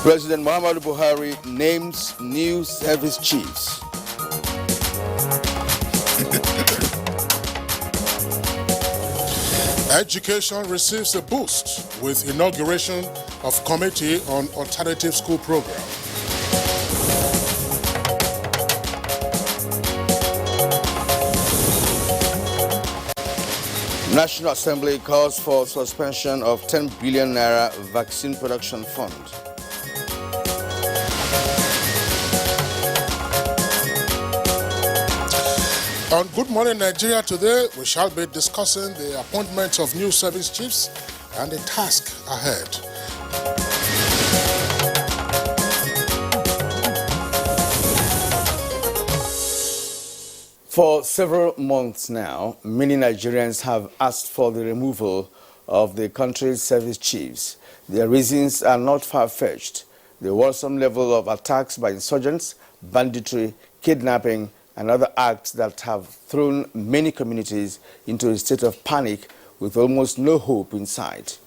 President Muhammadu Buhari names new service chiefs. Education receives a boost with inauguration of Committee on Alternative School Program. National Assembly calls for suspension of 10 billion naira vaccine production fund. On Good Morning Nigeria today, we shall be discussing the appointment of new service chiefs and the task ahead. For several months now, many Nigerians have asked for the removal of the country's service chiefs. Their reasons are not far-fetched. The worrisome level of attacks by insurgents, banditry, kidnapping, and other acts that have thrown many communities into a state of panic with almost no hope in sight.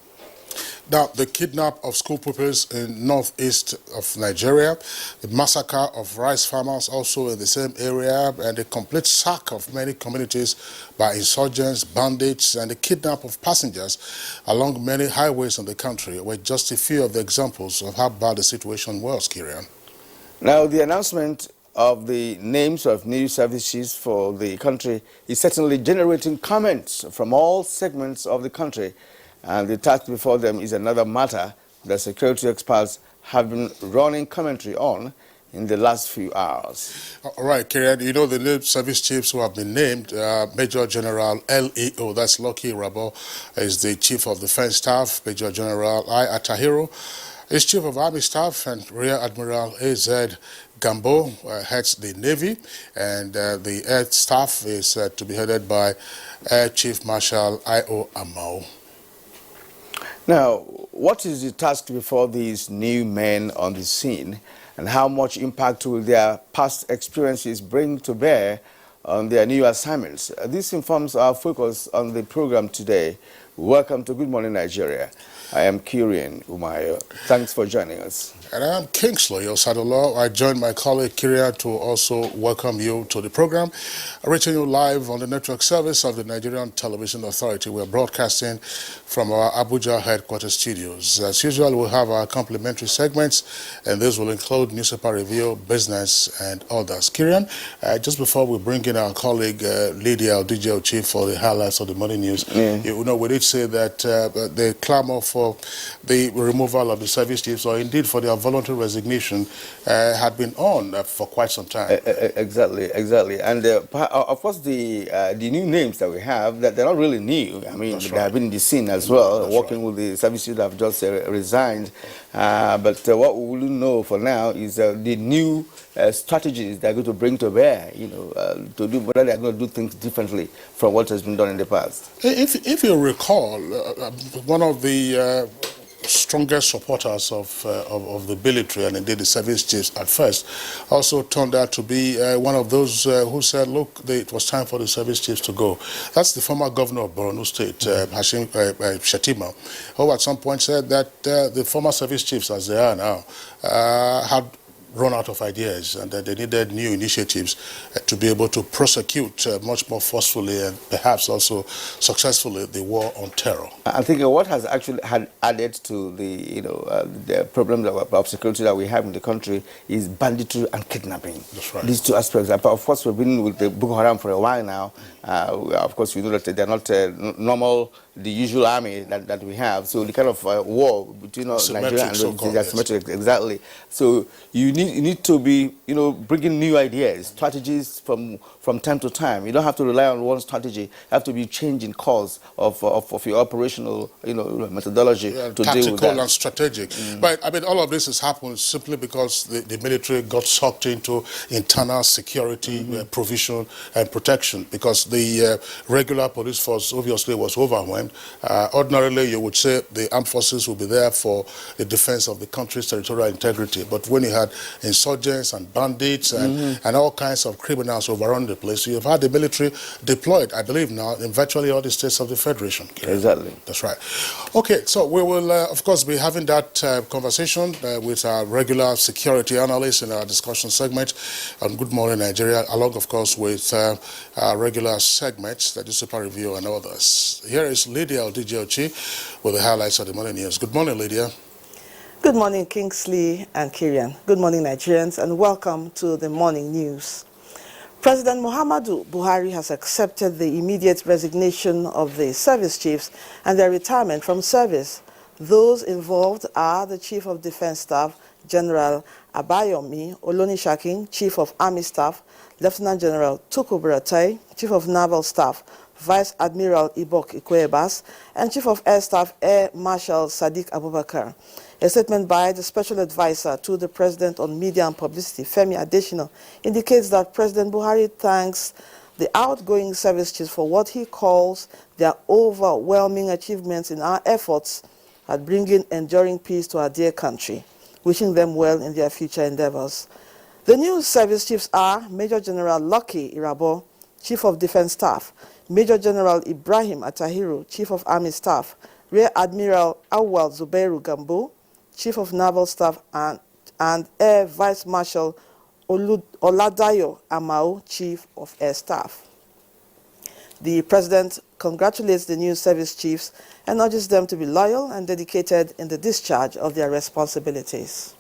Now, the kidnap of school pupils in northeast of Nigeria, the massacre of rice farmers also in the same area, and the complete sack of many communities by insurgents, bandits, and the kidnap of passengers along many highways in the country were just a few of the examples of how bad the situation was, Kirian. Now, the announcement of the names of new service chiefs for the country is certainly generating comments from all segments of the country. And the task before them is another matter that security experts have been running commentary on in the last few hours. All right, Kirian, you know the new service chiefs who have been named, Major General LEO, that's Lucky Rabo, is the Chief of Defense Staff. Major General I. Atahiro is Chief of Army Staff, and Rear Admiral A.Z. Gambo heads the Navy, and the Air Staff is to be headed by Air Chief Marshal I.O. Amao. Now, what is the task before these new men on the scene, and how much impact will their past experiences bring to bear on their new assignments? This informs our focus on the program today. Welcome to Good Morning Nigeria. I am Kirian Umayo. Thanks for joining us. And I am Kingsley Osadolo. I joined my colleague Kirian to also welcome you to the program. Reaching you live on the network service of the Nigerian Television Authority. We are broadcasting from our Abuja headquarters studios. As usual, we'll have our complimentary segments, and this will include newspaper review, business, and others. Kirian, just before we bring in our colleague Lydia DJ Chief for the highlights of the morning news, you know, we did say that the clamor for the removal of the service chiefs, or indeed for their voluntary resignation, had been on for quite some time. Exactly. And of course, the new names that we have, that they're not really new. I mean, they have been in the scene as well, working with the service chiefs that have just resigned. But what we will know for now is the new strategies they're going to bring to bear, you know, to do whether they're going to do things differently from what has been done in the past. If you recall, one of the strongest supporters of the military and indeed the service chiefs at first also turned out to be one of those who said, look, it was time for the service chiefs to go. That's the former governor of Borno State, Hashim Shatima, who at some point said that the former service chiefs, as they are now, had run out of ideas, and that they needed new initiatives to be able to prosecute much more forcefully and perhaps also successfully the war on terror. I think what has actually added to the the problems of security that we have in the country is banditry and kidnapping. That's right. These two aspects. Of course, we've been with the Boko Haram for a while now. Of course, we know that they're not normal, the usual army that we have. So the kind of war between Nigeria and the asymmetric, exactly. So you need to be, bringing new ideas, strategies from time to time. You don't have to rely on one strategy. You have to be changing course of your operational, methodology to deal with that. Tactical and strategic. But I mean, all of this has happened simply because the military got sucked into internal security provision and protection, because the regular police force obviously was overwhelmed. government. Ordinarily, you would say the armed forces will be there for the defense of the country's territorial integrity. But when you had insurgents and bandits and all kinds of criminals overrun the place, you've had the military deployed, I believe now, in virtually all the states of the Federation. Exactly. That's right. Okay, so we will, of course, be having that conversation with our regular security analyst in our discussion segment on Good Morning Nigeria, along, of course, with our regular segments, the Super Review and others. Here is Lydia Odijiochi with the highlights of the morning news. Good morning, Lydia. Good morning, Kingsley and Kirian. Good morning, Nigerians, and welcome to the morning news. President Muhammadu Buhari has accepted the immediate resignation of the service chiefs and their retirement from service. Those involved are the Chief of Defense Staff, General Abayomi Olonishakin, Chief of Army Staff, Lieutenant General Tuku Buratai, Chief of Naval Staff, Vice Admiral Ibok Ikwebas, and Chief of Air Staff Air Marshal Sadiq Abubakar. A statement by the Special Advisor to the President on Media and Publicity, Femi Adesina, indicates that President Buhari thanks the outgoing service chiefs for what he calls their overwhelming achievements in our efforts at bringing enduring peace to our dear country, wishing them well in their future endeavors. The new service chiefs are Major General Lucky Irabo, Chief of Defense Staff, Major General Ibrahim Atahiru, Chief of Army Staff, Rear Admiral Awal Zubairu Gambo, Chief of Naval Staff, and Air Vice Marshal Oladayo Amao, Chief of Air Staff. The President congratulates the new service chiefs and urges them to be loyal and dedicated in the discharge of their responsibilities.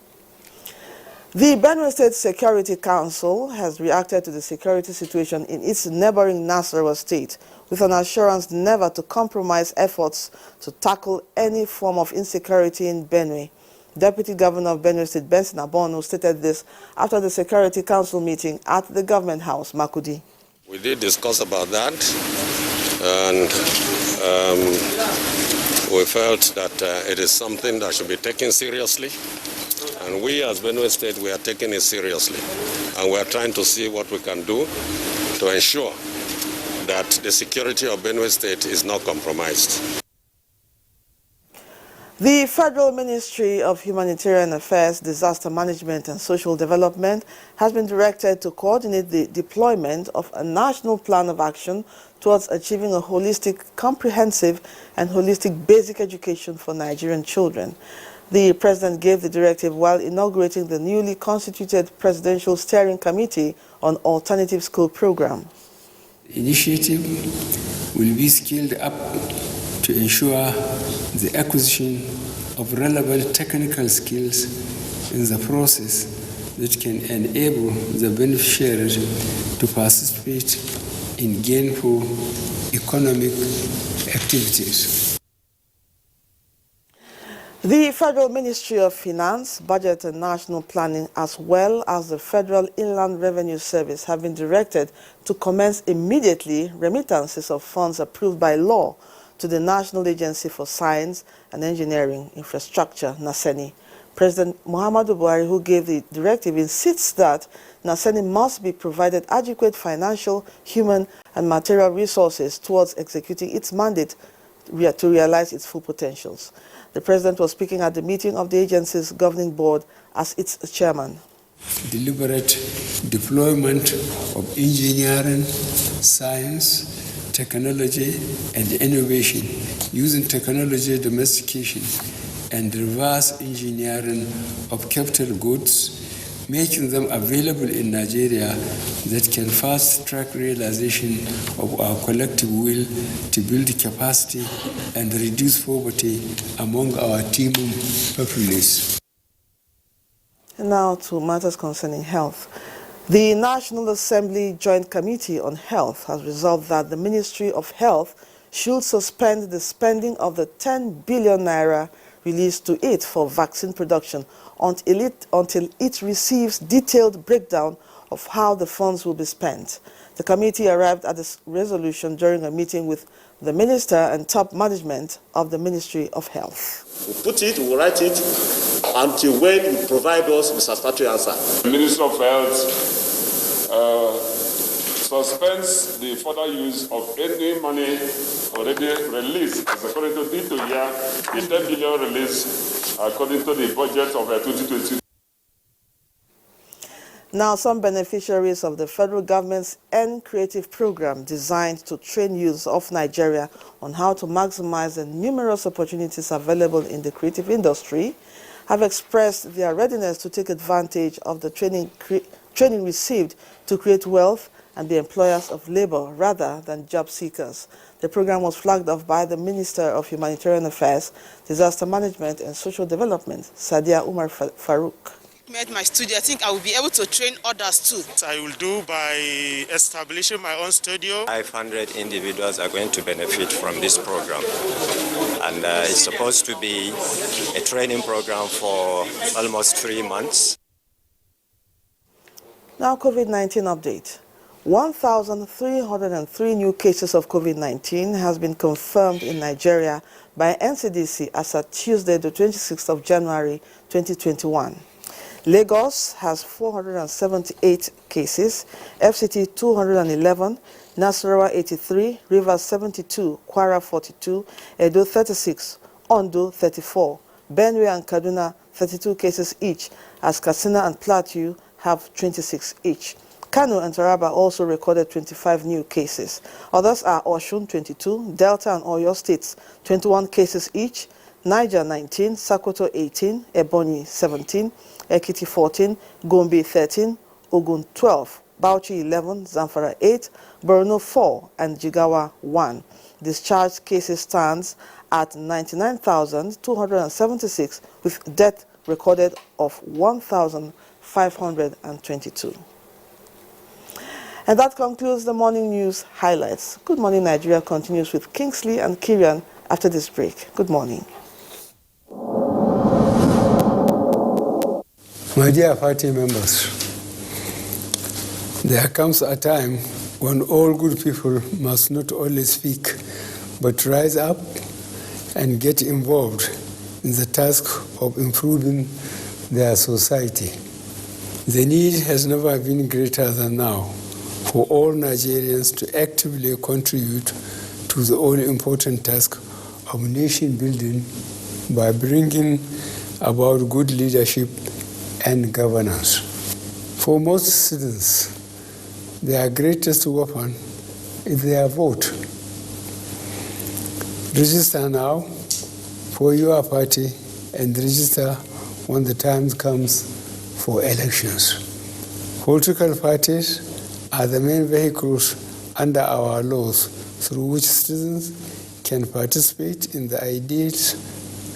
The Benue State Security Council has reacted to the security situation in its neighboring Nasarawa state with an assurance never to compromise efforts to tackle any form of insecurity in Benue. Deputy Governor of Benue State, Benson Abono, stated this after the Security Council meeting at the Government House, Makudi. We did discuss about that, and we felt that it is something that should be taken seriously. And we as Benue State, we are taking it seriously. And we are trying to see what we can do to ensure that the security of Benue State is not compromised. The Federal Ministry of Humanitarian Affairs, Disaster Management and Social Development has been directed to coordinate the deployment of a national plan of action towards achieving a holistic, comprehensive and holistic basic education for Nigerian children. The President gave the directive while inaugurating the newly constituted Presidential Steering Committee on Alternative School Program. The initiative will be scaled up to ensure the acquisition of relevant technical skills in the process that can enable the beneficiaries to participate in gainful economic activities. The Federal Ministry of Finance, Budget and National Planning, as well as the Federal Inland Revenue Service, have been directed to commence immediately remittances of funds approved by law to the National Agency for Science and Engineering Infrastructure, NASENI. President Muhammadu Buhari, who gave the directive, insists that NASENI must be provided adequate financial, human and material resources towards executing its mandate to realize its full potentials. The President was speaking at the meeting of the agency's governing board as its chairman. Deliberate deployment of engineering, science, technology and innovation, using technology domestication and reverse engineering of capital goods, making them available in Nigeria that can fast-track realization of our collective will to build capacity and reduce poverty among our teeming populace. And now to matters concerning health. The National Assembly Joint Committee on Health has resolved that the Ministry of Health should suspend the spending of the 10 billion naira released to it for vaccine production until it receives detailed breakdown of how the funds will be spent. The committee arrived at this resolution during a meeting with the minister and top management of the Ministry of Health. We'll put it, we'll write it, until when you provide us with a satisfactory answer. The Minister of Health suspends the further use of any money already released, as according to the 10 billion release according to the budget of 2020. Now, some beneficiaries of the federal government's N Creative program designed to train youths of Nigeria on how to maximize the numerous opportunities available in the creative industry have expressed their readiness to take advantage of the training received to create wealth and be employers of labor rather than job seekers. The program was flagged off by the Minister of Humanitarian Affairs, Disaster Management and Social Development, Sadia Umar Farouk. My studio, I think I will be able to train others too. I will do by establishing my own studio. 500 individuals are going to benefit from this program, and it's supposed to be a training program for almost 3 months. Now, COVID-19 update. 1,303 new cases of COVID-19 has been confirmed in Nigeria by NCDC as of Tuesday, the 26th of January, 2021. Lagos has 478 cases, FCT 211, Nasarawa 83, Rivers 72, Kwara 42, Edo 36, Ondo 34, Benue and Kaduna 32 cases each, as Katsina and Plateau have 26 each. Kano and Taraba also recorded 25 new cases. Others are Osun 22, Delta and Oyo states 21 cases each, Niger 19, Sokoto 18, Ebonyi 17, Ekiti 14, Gombe 13, Ogun 12, Bauchi 11, Zamfara 8, Borno 4, and Jigawa 1. Discharged cases stands at 99,276, with death recorded of 1,522. And that concludes the morning news highlights. Good Morning Nigeria continues with Kingsley and Kirian after this break. Good morning. My dear party members, there comes a time when all good people must not only speak, but rise up and get involved in the task of improving their society. The need has never been greater than now for all Nigerians to actively contribute to the all-important task of nation building by bringing about good leadership and governance. For most citizens, their greatest weapon is their vote. Register now for your party and register when the time comes for elections. Political parties are the main vehicles under our laws through which citizens can participate in the ideals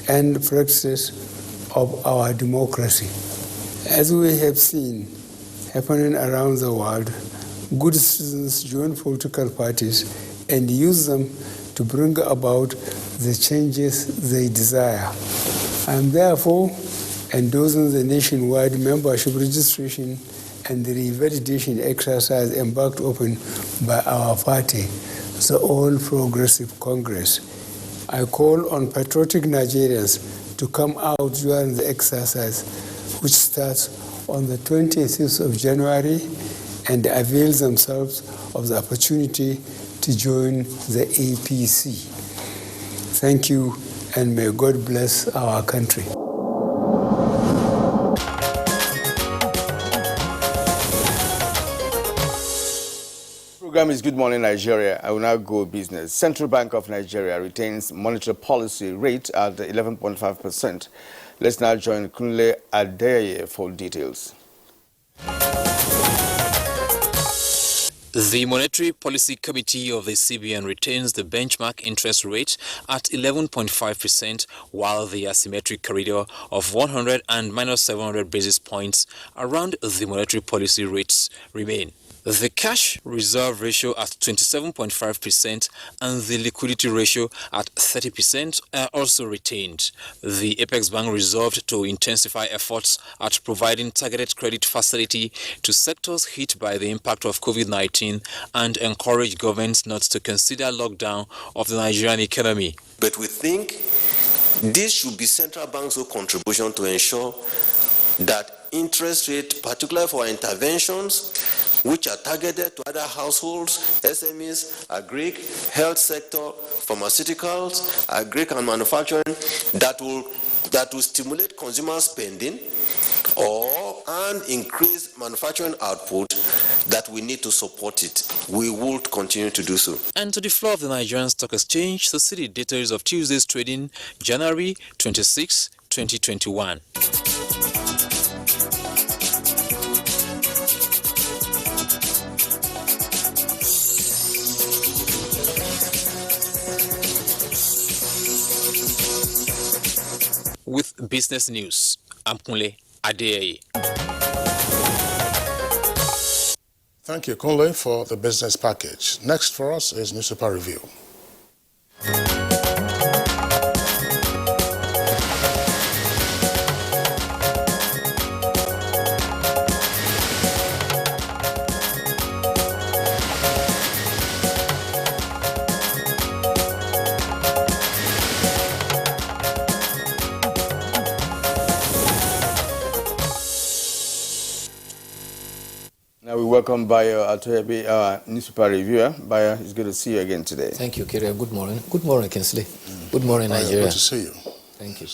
and practices of our democracy. As we have seen happening around the world, good citizens join political parties and use them to bring about the changes they desire. I am therefore endorsing the nationwide membership registration and the revalidation exercise embarked upon by our party, the All Progressive Congress. I call on patriotic Nigerians to come out during the exercise, which starts on the 26th of January, and avail themselves of the opportunity to join the APC. Thank you, and may God bless our country. Program is Good Morning Nigeria. I will now go business. Central Bank of Nigeria retains monetary policy rate at 11.5%. Let's now join Kunle Adeye for details. The Monetary Policy Committee of the CBN retains the benchmark interest rate at 11.5%, while the asymmetric corridor of 100 and minus 700 basis points around the monetary policy rates remain. The cash reserve ratio at 27.5% and the liquidity ratio at 30% are also retained. The Apex Bank resolved to intensify efforts at providing targeted credit facility to sectors hit by the impact of COVID-19 and encourage governments not to consider lockdown of the Nigerian economy. But we think this should be central bank's contribution to ensure that interest rate, particularly for interventions, which are targeted to other households, SMEs, agri, health sector, pharmaceuticals, agri and manufacturing, that will stimulate consumer spending and increase manufacturing output, that we need to support it. We will continue to do so. And to the floor of the Nigerian Stock Exchange, the city details of Tuesday's trading, January 26, 2021. With business news, I'm Kunle Adeyeye. Thank you, Kunle, for the business package. Next for us is newspaper review. Now we welcome Bayo Atoyebi, our newspaper reviewer. Bayo, it's good to see you again today. Thank you, Kyria. Good morning. Good morning, Kingsley. Good morning, Bayo, Nigeria. good to see you. Thank you.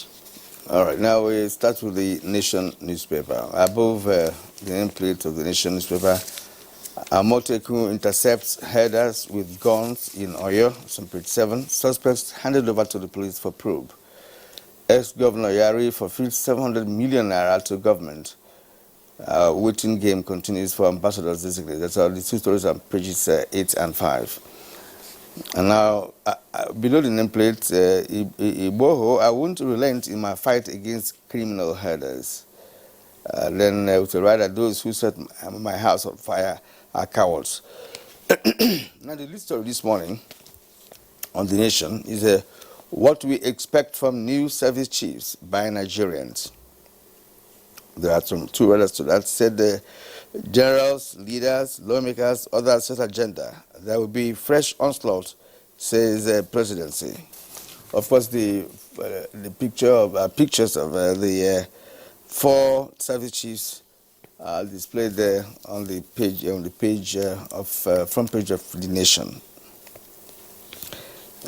All right, now we start with the Nation newspaper. Above the nameplate of the Nation newspaper, Amotekun intercepts herders with guns in Oyo, on page 7. Suspects handed over to the police for probe. Ex-Governor Yari fulfills 700 million naira to government. Waiting game continues for ambassadors designated. That's all the two stories on pages 8 and 5. And now, below the nameplate, Iboho, I won't relent in my fight against criminal herders. Then with the writer, those who set my house on fire are cowards. Now, the lead story this morning on The Nation is what we expect from new service chiefs by Nigerians. There are two writers to that. Said the generals, leaders, lawmakers, others set agenda. There will be fresh onslaught, says presidency. Of course, the pictures of the 4 service chiefs are displayed there on the page of front page of The Nation.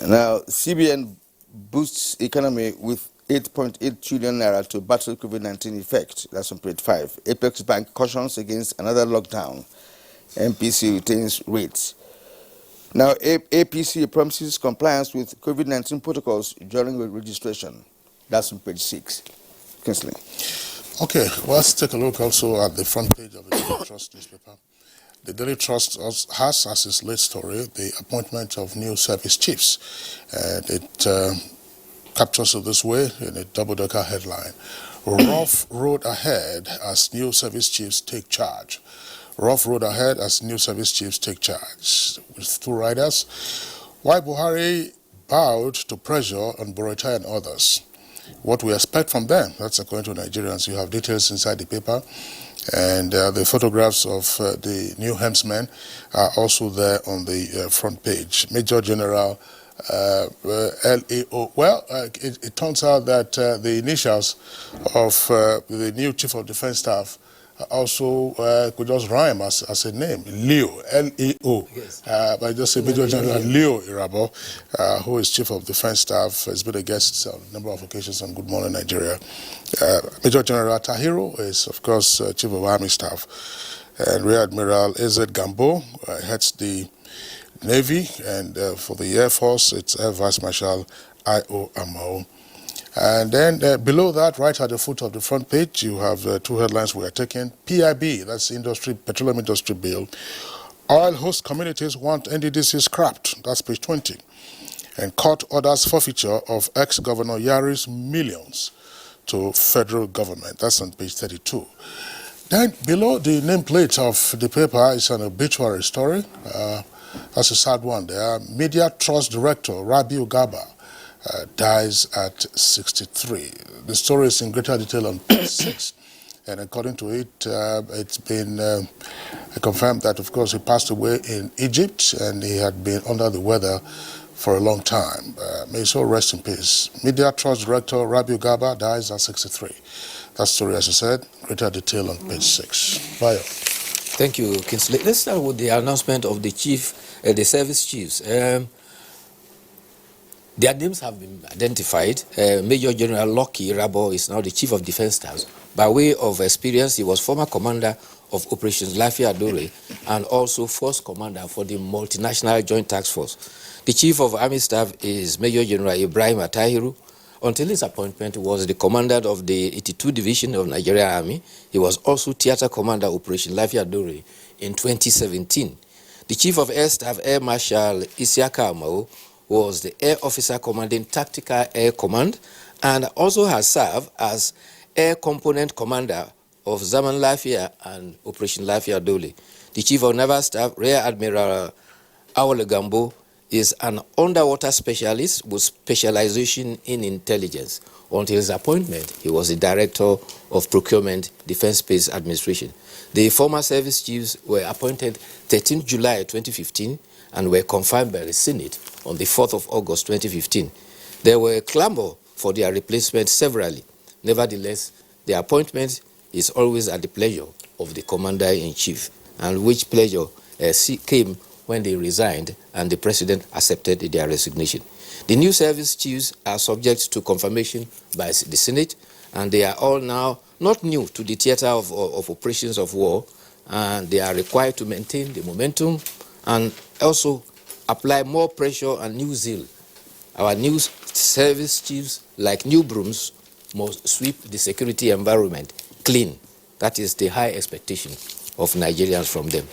Now, CBN boosts economy with 8.8 trillion naira to battle COVID-19 effect. That's on page 5. Apex Bank cautions against another lockdown. MPC retains rates. Now, APC promises compliance with COVID-19 protocols during registration. That's on page 6. Kingsley. Okay, well, let's take a look also at the front page of the Daily Trust newspaper. The Daily Trust has as its lead story the appointment of new service chiefs. And it captures it this way in a double-decker headline. Rough road ahead as new service chiefs take charge. Rough road ahead as new service chiefs take charge. With 2 riders, why Buhari bowed to pressure on Buratai and others. What we expect from them, that's according to Nigerians. You have details inside the paper. And the photographs of the new helmsmen are also there on the front page. Major General LAO. Well, it turns out that the initials of the new Chief of Defense Staff also could just rhyme as a name, Leo, L-A-O. Yes. But just say Major General Leo Irabo, who is Chief of Defense Staff, has been a guest on a number of occasions on Good Morning Nigeria. Major General Tahiro is, of course, Chief of Army Staff. And Rear Admiral A.Z. Gambo heads the Navy, and for the Air Force, it's Air Vice Marshal I.O. Amo. And then below that, right at the foot of the front page, you have 2 headlines we are taking. PIB, that's Petroleum Industry Bill. Oil host communities want NDDC scrapped, that's page 20. And court orders forfeiture of ex-Governor Yari's millions to federal government, that's on page 32. Then below the nameplate of the paper is an obituary story. That's a sad one there. Media Trust Director Rabiu Gaba dies at 63. The story is in greater detail on page 6. And according to it, it's been confirmed that, of course, he passed away in Egypt and he had been under the weather for a long time. May his soul rest in peace. Media Trust Director Rabiu Gaba dies at 63. That story, as I said, greater detail on page 6. Bayo. Thank you, Kingsley. Let's start with the announcement of the the service chiefs. Their names have been identified. Major General Lucky Rabo is now the Chief of Defense Staff. By way of experience, he was former commander of Operations Lafia Dore and also Force Commander for the Multinational Joint Task Force. The Chief of Army Staff is Major General Ibrahim Atahiru. Until his appointment, he was the commander of the 82 Division of Nigerian Army. He was also Theater Commander Operation Lafia Dore in 2017. The Chief of Air Staff, Air Marshal Isiaka Amao, was the Air Officer commanding Tactical Air Command and also has served as Air Component Commander of Zaman Lafia and Operation Lafia Dole. The Chief of Naval Staff, Rear Admiral Awole Gambo, is an underwater specialist with specialization in intelligence. Until his appointment, he was the Director of Procurement, Defense Space Administration. The former service chiefs were appointed 13 July 2015 and were confirmed by the Senate on the 4th of August 2015. There were clamor for their replacement severally. Nevertheless, the appointment is always at the pleasure of the Commander-in-Chief, and which pleasure came when they resigned and the President accepted their resignation. The new service chiefs are subject to confirmation by the Senate, and they are all now not new to the theater of operations of war, and they are required to maintain the momentum and also apply more pressure and new zeal. Our new service chiefs, like new brooms, must sweep the security environment clean. That is the high expectation of Nigerians from them.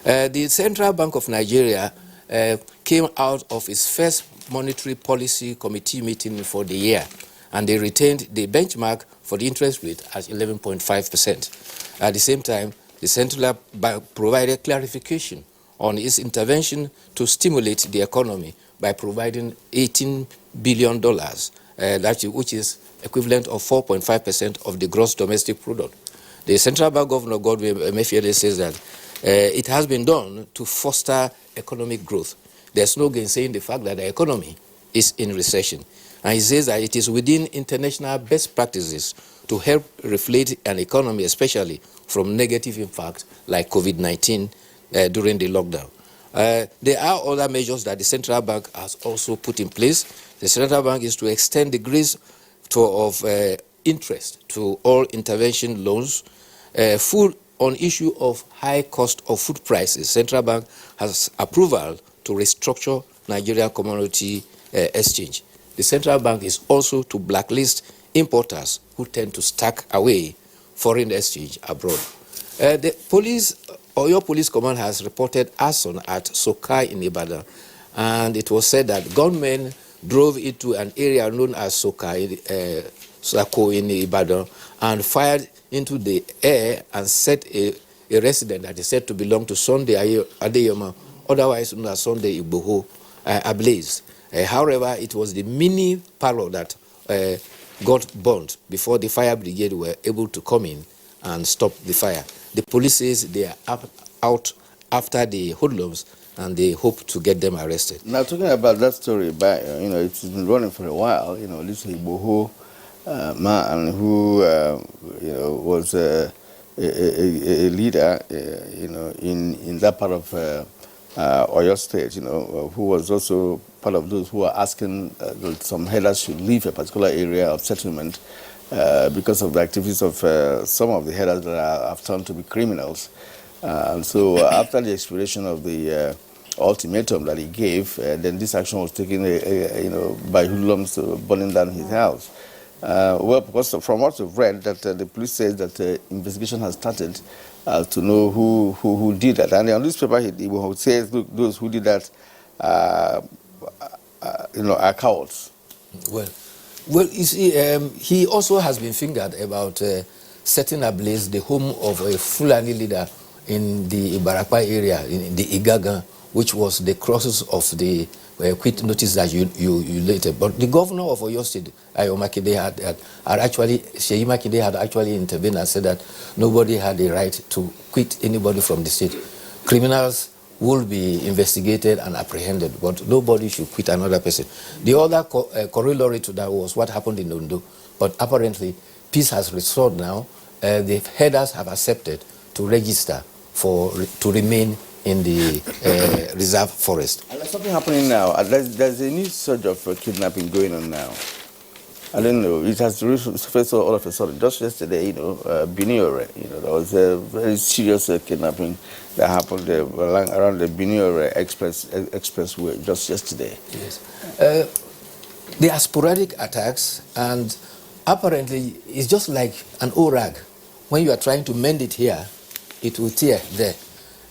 The Central Bank of Nigeria came out of its first monetary policy committee meeting for the year, and they retained the benchmark for the interest rate at 11.5%. At the same time, the Central Bank provided clarification on its intervention to stimulate the economy by providing $18 billion, which is equivalent of 4.5% of the gross domestic product. The Central Bank Governor Godwin Emefiele says that it has been done to foster economic growth. There's no gainsaying the fact that the economy is in recession. And he says that it is within international best practices to help reflate an economy, especially from negative impacts like COVID-19 during the lockdown. There are other measures that the Central Bank has also put in place. The Central Bank is to extend the grace of interest to all intervention loans, full on issue of high cost of food prices. Central Bank has approval to restructure Nigerian Commodity Exchange. The Central Bank is also to blacklist importers who tend to stack away foreign exchange abroad. The Oyo Police Command has reported arson at Sokai in Ibadan, and it was said that gunmen drove into an area known as Sokai, Sako in Ibadan, and fired into the air and set a resident that is said to belong to Sunday Adeyemo, otherwise known as Sunday Igboho, ablaze. However, it was the mini parlor that got burnt before the fire brigade were able to come in and stop the fire. The police says they are out after the hoodlums and they hope to get them arrested. Now, talking about that story, it's been running for a while. This Igboho man who was a leader, in that part of Oyo State, who was also part of those who are asking some headers should leave a particular area of settlement because of the activities of some of the headers that have turned to be criminals. And so after the expiration of the ultimatum that he gave, then this action was taken by hoodlums burning down his house. Well, because from what we've read, that the police says that the investigation has started to know who did that. And on this paper, he says, look, those who did that are cowards. Well, you see, he also has been fingered about setting ablaze the home of a Fulani leader in the Ibarapa area, in the Igagan, which was the crosses of the quit notice that you later. But the governor of Oyo State, Sheyi Makinde had actually intervened and said that nobody had the right to quit anybody from the state. Criminals will be investigated and apprehended, but nobody should quit another person. The other corollary to that was what happened in Ondo, but apparently peace has restored now. The headers have accepted to register to remain in the reserve forest. And there's something happening now. There's a new surge of kidnapping going on now. I don't know. It has surfaced all of a sudden. Just yesterday, Biniore, there was a very serious kidnapping that happened around the Biniore expressway just yesterday. Yes. There are sporadic attacks, and apparently it's just like an old rag. When you are trying to mend it here, it will tear there.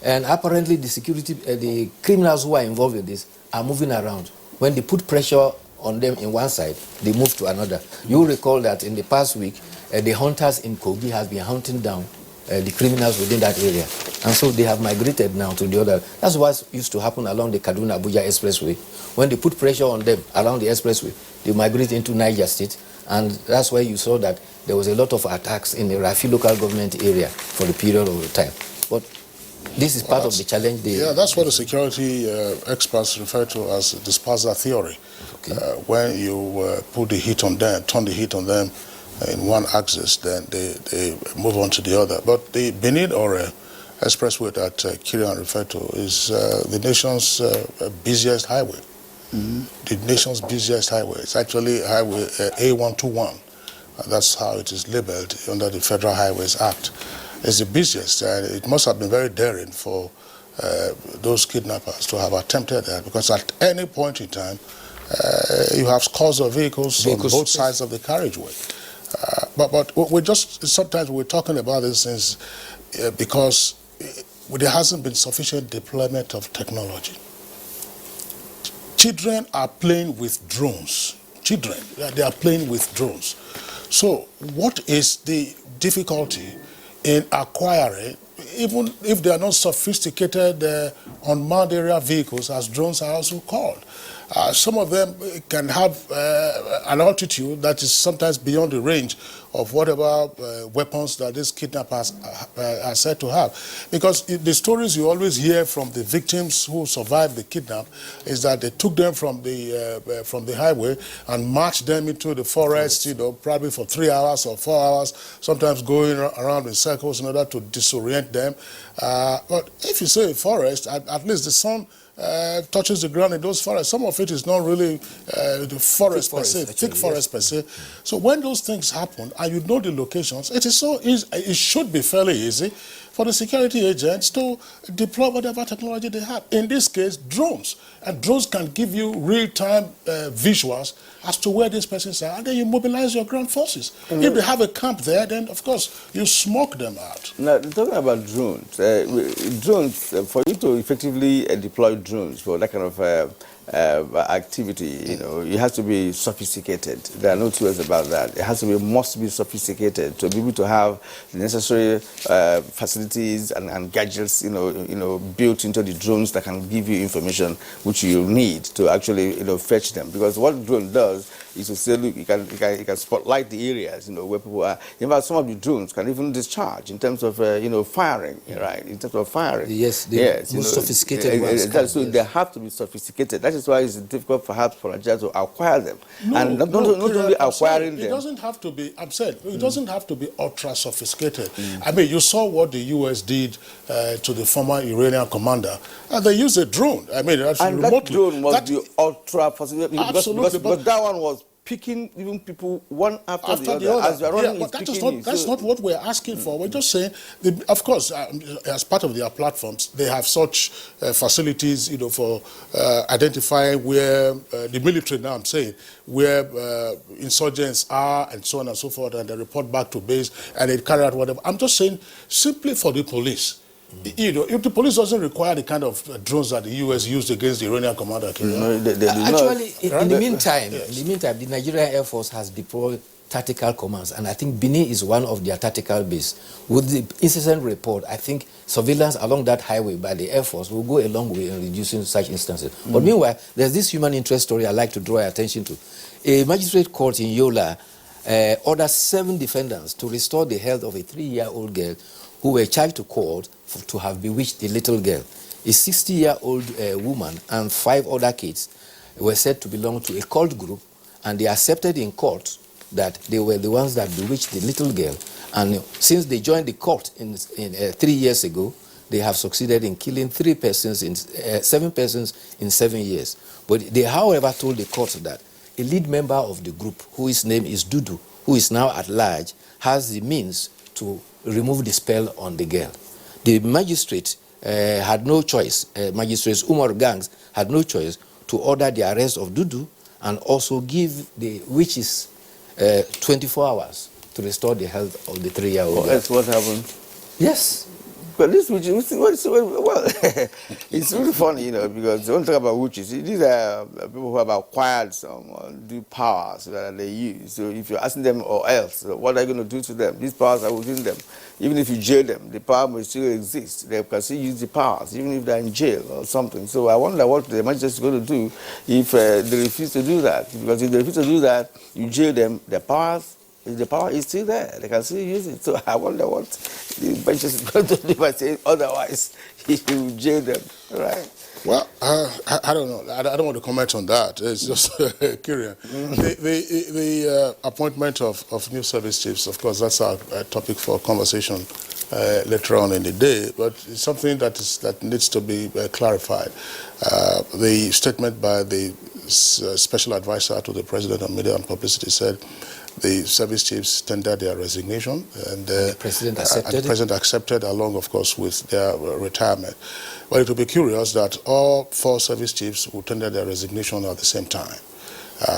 And apparently the criminals who are involved in this are moving around. When they put pressure on them in one side, they move to another. You recall that in the past week, the hunters in Kogi have been hunting down the criminals within that area. And so they have migrated now to the other. That's what used to happen along the Kaduna-Abuja expressway. When they put pressure on them along the expressway, they migrate into Niger State. And that's why you saw that there was a lot of attacks in the Rafi local government area for the period of time. But this is part of the challenge. Yeah, that's what the security experts refer to as disperser theory. Okay. When you put the heat on them, turn the heat on them in one axis, then they move on to the other. But the Benin or expressway that Kirian referred to is the nation's busiest highway. Mm-hmm. The nation's busiest highway. It's actually highway A121. That's how it is labeled under the Federal Highways Act. It's the busiest, and it must have been very daring for those kidnappers to have attempted that, because at any point in time, you have scores of vehicles on both sides of the carriageway. But we just, sometimes we're talking about these things because there hasn't been sufficient deployment of technology. Children are playing with drones. Children, they are playing with drones. So what is the difficulty in acquiring, even if they are not sophisticated unmanned aerial vehicles, as drones are also called? Some of them can have an altitude that is sometimes beyond the range of whatever weapons that these kidnappers are said to have. Because the stories you always hear from the victims who survived the kidnap is that they took them from the highway and marched them into the forest, probably for 3 hours or 4 hours, sometimes going around in circles in order to disorient them. But if you say a forest, at least the sun touches the ground in those forests. Some of it is not really the forest per se, thick forest per se. So when those things happen and you know the locations, it is so easy, it should be fairly easy for the security agents to deploy whatever technology they have. In this case, drones. And drones can give you real-time visuals as to where these persons are, and then you mobilize your ground forces. If they have a camp there, then of course you smoke them out. Now, talking about drones, for you to effectively deploy drones for that kind of activity, it has to be sophisticated. There are no two ways about that. It must be sophisticated to be able to have the necessary facilities and gadgets, built into the drones that can give you information which you need to actually, fetch them. Because what the drone does is to say, look, you can spotlight the areas, where people are. In fact, some of the drones can even discharge in terms of, firing, right? In terms of firing. Yes, the most sophisticated ones. So they have to be sophisticated. That is why it's difficult perhaps for Nigeria to acquire them. Not only acquiring them. It doesn't have to be, I'm saying, it doesn't have to be ultra sophisticated. I mean, you saw what the US did to the former Iranian commander. They used a drone. I mean, and remotely. That drone must be ultra sophisticated. Absolutely. Because that one was picking even people one after the other. As you are running, but that's not what we're asking for. We're just saying, of course, as part of their platforms, they have such facilities, for identifying where the military, now I'm saying, where insurgents are and so on and so forth, and they report back to base and they carry out whatever. I'm just saying, simply for the police. If the police doesn't require the kind of drones that the U.S. used against the Iranian commander, actually, in the meantime, the Nigerian Air Force has deployed tactical commands, and I think Benin is one of their tactical bases. With the incessant report, I think surveillance along that highway by the Air Force will go a long way in reducing such instances. But meanwhile, there's this human interest story I'd like to draw your attention to. A magistrate court in Yola ordered 7 defendants to restore the health of a 3-year-old girl who were charged to court to have bewitched the little girl. A 60-year-old woman and 5 other kids were said to belong to a cult group, and they accepted in court that they were the ones that bewitched the little girl. And since they joined the cult 3 years ago, they have succeeded in killing 7 persons in 7 years. But they, however, told the court that a lead member of the group, whose name is Dudu, who is now at large, has the means to remove the spell on the girl. The magistrate had no choice. Magistrates Umar Gangs had no choice to order the arrest of Dudu and also give the witches 24 hours to restore the health of the 3-year-old girl. That's what happened. Yes. But this witch, well, it's really funny, because when you talk about witches, these are people who have acquired some due powers that they use. So if you're asking them or else, what are you going to do to them? These powers are within them. Even if you jail them, the power may still exist. They can still use the powers, even if they're in jail or something. So I wonder what the magistrate is going to do if they refuse to do that. Because if they refuse to do that, you jail them, the power is still there. They can still use it. So I wonder what the bench is going to do by saying otherwise. He will jail them, right? Well, I don't know. I don't want to comment on that. It's just curious. The appointment of new service chiefs, of course, that's our topic for conversation later on in the day, but it's something that needs to be clarified. The statement by the special advisor to the President on Media and Publicity said the service chiefs tendered their resignation, and the President accepted along, of course, with their retirement. Well, it will be curious that all 4 service chiefs will tender their resignation at the same time.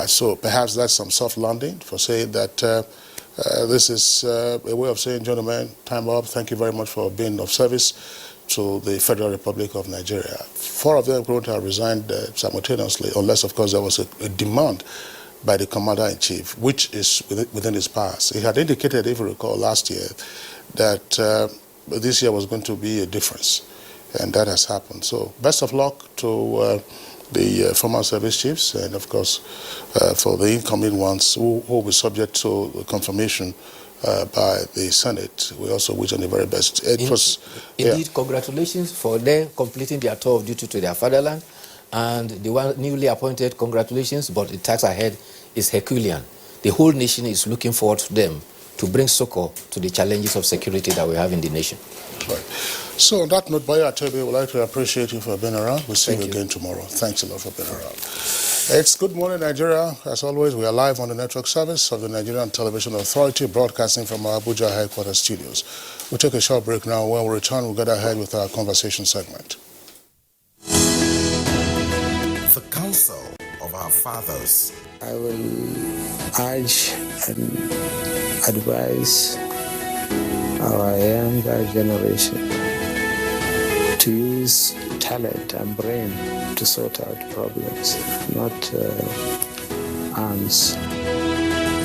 So perhaps that's some soft landing for saying that this is a way of saying, gentlemen, time up. Thank you very much for being of service to the Federal Republic of Nigeria. 4 of them going to have resigned simultaneously, unless, of course, there was a demand by the Commander-in-Chief, which is within his powers. He had indicated, if you recall, last year that this year was going to be a difference, and that has happened. So best of luck to the former service chiefs, and of course for the incoming ones who will be subject to confirmation by the Senate. We also wish them the very best. Indeed, congratulations for them completing their tour of duty to their fatherland. And the one newly appointed, congratulations, but the task ahead is Herculean. The whole nation is looking forward to them to bring succor to the challenges of security that we have in the nation. Right. So on that note, Bayo Atebe, we'd like to appreciate you for being around. We'll see you again tomorrow. Thanks a lot for being around. It's Good Morning Nigeria. As always, we are live on the network service of the Nigerian Television Authority, broadcasting from our Abuja headquarters studios. We'll take a short break now. When we return, we'll get ahead with our conversation segment. The counsel of our fathers. I will urge and advise our younger generation to use talent and brain to sort out problems, not arms.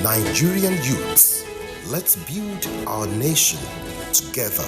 Nigerian youths, let's build our nation together.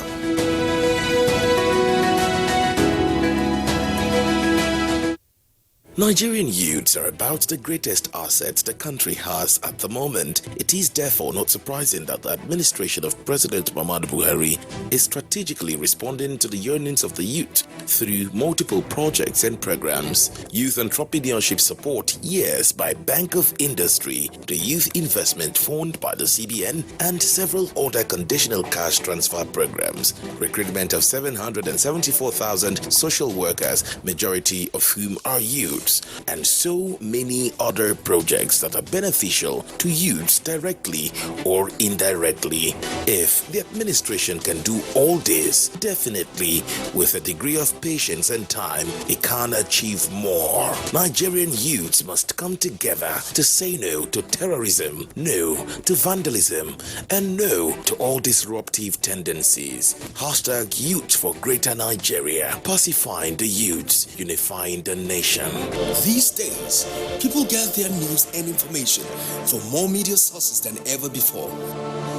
Nigerian youths are about the greatest assets the country has at the moment. It is therefore not surprising that the administration of President Muhammadu Buhari is strategically responding to the yearnings of the youth through multiple projects and programs. Youth entrepreneurship support, yes, by Bank of Industry, the Youth Investment Fund by the CBN, and several other conditional cash transfer programs. Recruitment of 774,000 social workers, majority of whom are youth, and so many other projects that are beneficial to youths directly or indirectly. If the administration can do all this, definitely with a degree of patience and time, it can achieve more. Nigerian youths must come together to say no to terrorism, no to vandalism, and no to all disruptive tendencies. Hashtag Youth for Greater Nigeria. Pacifying the youths, unifying the nation. These days, people get their news and information from more media sources than ever before.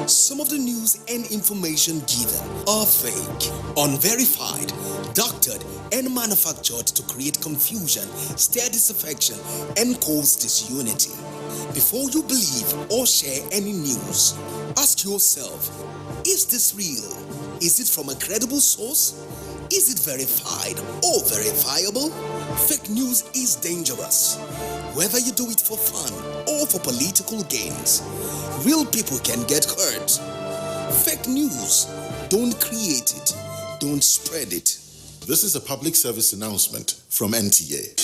Some of the news and information given are fake, unverified, doctored, and manufactured to create confusion, stir disaffection, and cause disunity. Before you believe or share any news, ask yourself, is this real? Is it from a credible source? Is it verified or verifiable? Fake news is dangerous, whether you do it for fun or for political gains. Real people can get hurt. Fake news, don't create it. don't spread it. This is a public service announcement from NTA.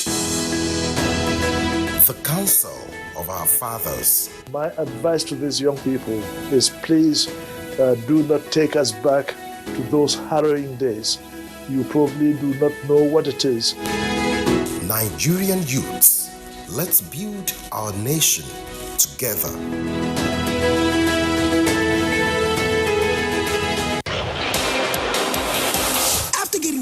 The Council of Our Fathers. My advice to these young people is please do not take us back to those harrowing days. You probably do not know what it is. Nigerian youths, let's build our nation together.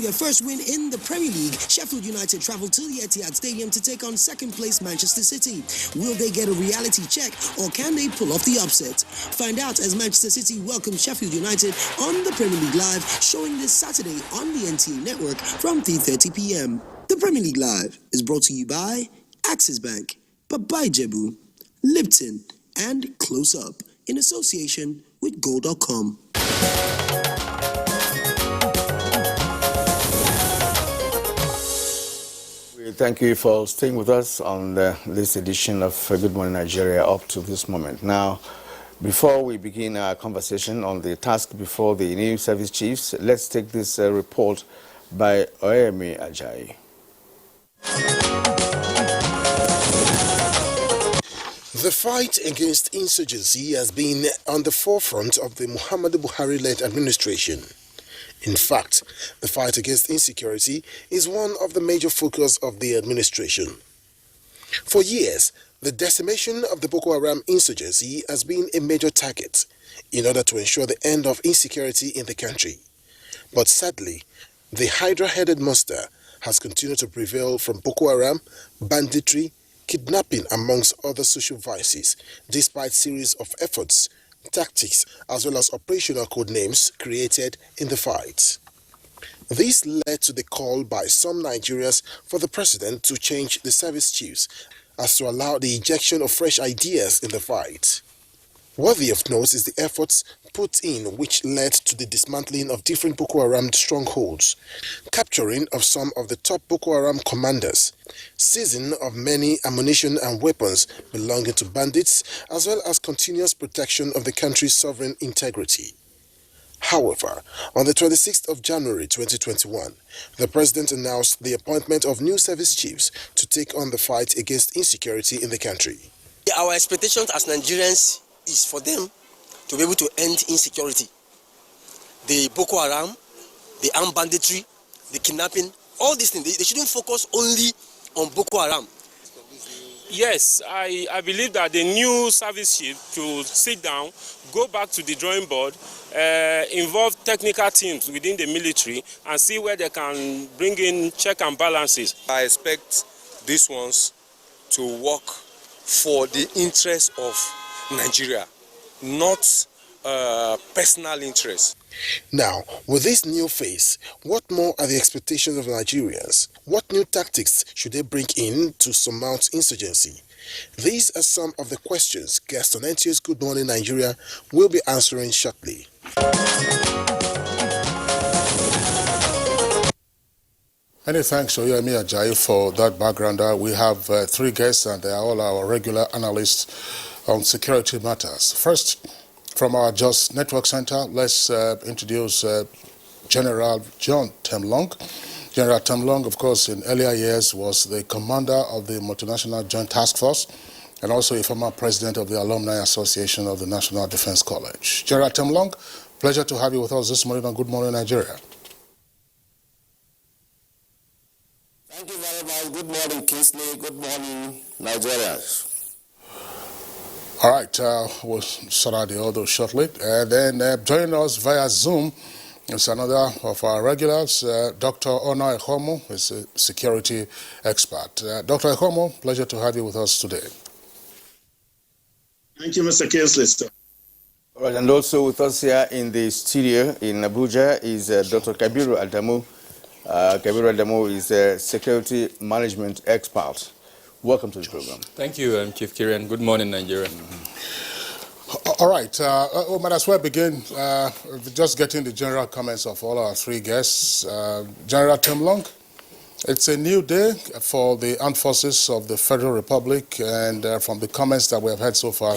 Their first win in the Premier League, Sheffield United travelled to the Etihad Stadium to take on second-place Manchester City. Will they get a reality check, or can they pull off the upset? Find out as Manchester City welcomes Sheffield United on the Premier League Live, showing this Saturday on the NTA network from 3:30 p.m. The Premier League Live is brought to you by Axis Bank, Babai Jebu, Lipton, and Close Up, in association with Gold.com. Thank you for staying with us on this edition of Good Morning Nigeria up to this moment. Now, before we begin our conversation on the task before the new service chiefs, let's take this report by Oyemi Ajayi. The fight against insurgency has been on the forefront of the Muhammadu Buhari-led administration. In fact, the fight against insecurity is one of the major focus of the administration. For years, the decimation of the Boko Haram insurgency has been a major target in order to ensure the end of insecurity in the country. But sadly, the hydra-headed monster has continued to prevail from Boko Haram, banditry, kidnapping amongst other social vices, despite series of efforts, tactics, as well as operational code names created in the fight. This led to the call by some Nigerians for the president to change the service chiefs as to allow the injection of fresh ideas in the fight. Worthy of note is the efforts put in which led to the dismantling of different Boko Haram strongholds, capturing of some of the top Boko Haram commanders, seizing of many ammunition and weapons belonging to bandits, as well as continuous protection of the country's sovereign integrity. However, on the 26th of January 2021, the president announced the appointment of new service chiefs to take on the fight against insecurity in the country. Our expectations as Nigerians is for them to be able to end insecurity. The Boko Haram, the armed banditry, the kidnapping, all these things, they shouldn't focus only on Boko Haram. Yes, I believe that the new service chief to sit down, go back to the drawing board, involve technical teams within the military and see where they can bring in check and balances. I expect these ones to work for the interest of Nigeria, not personal interest. Now, with this new phase, what more are the expectations of Nigerians? What new tactics should they bring in to surmount insurgency? These are some of the questions guests on NTA's Good Morning Nigeria will be answering shortly. Many thanks to Oyemi Ajayi for that background. We have three guests, and they are all our regular analysts on security matters. First, from our Just Network Center, let's introduce General John Temlong. General Temlong, of course, in earlier years was the commander of the Multinational Joint Task Force and also a former president of the Alumni Association of the National Defense College. General Temlong, pleasure to have you with us this morning on Good Morning Nigeria. Thank you very much. Good morning, Kingsley. Good morning, Nigerians. All right, we'll sort out the audio shortly. Then joining us via Zoom is another of our regulars, Dr. Ona Ehomo, is a security expert. Dr. Ehomo, pleasure to have you with us today. Thank you, Mr. Kingsley. All right, and also with us here in the studio in Abuja is Dr. Kabiru Adamu. Kabiru Adamu is a security management expert. Welcome to the program. Thank you, Chief Kirian. Good morning, Nigeria. All right, we might as well begin just getting the general comments of all our three guests. General Temlong, it's a new day for the armed forces of the Federal Republic, and from the comments that we have heard so far,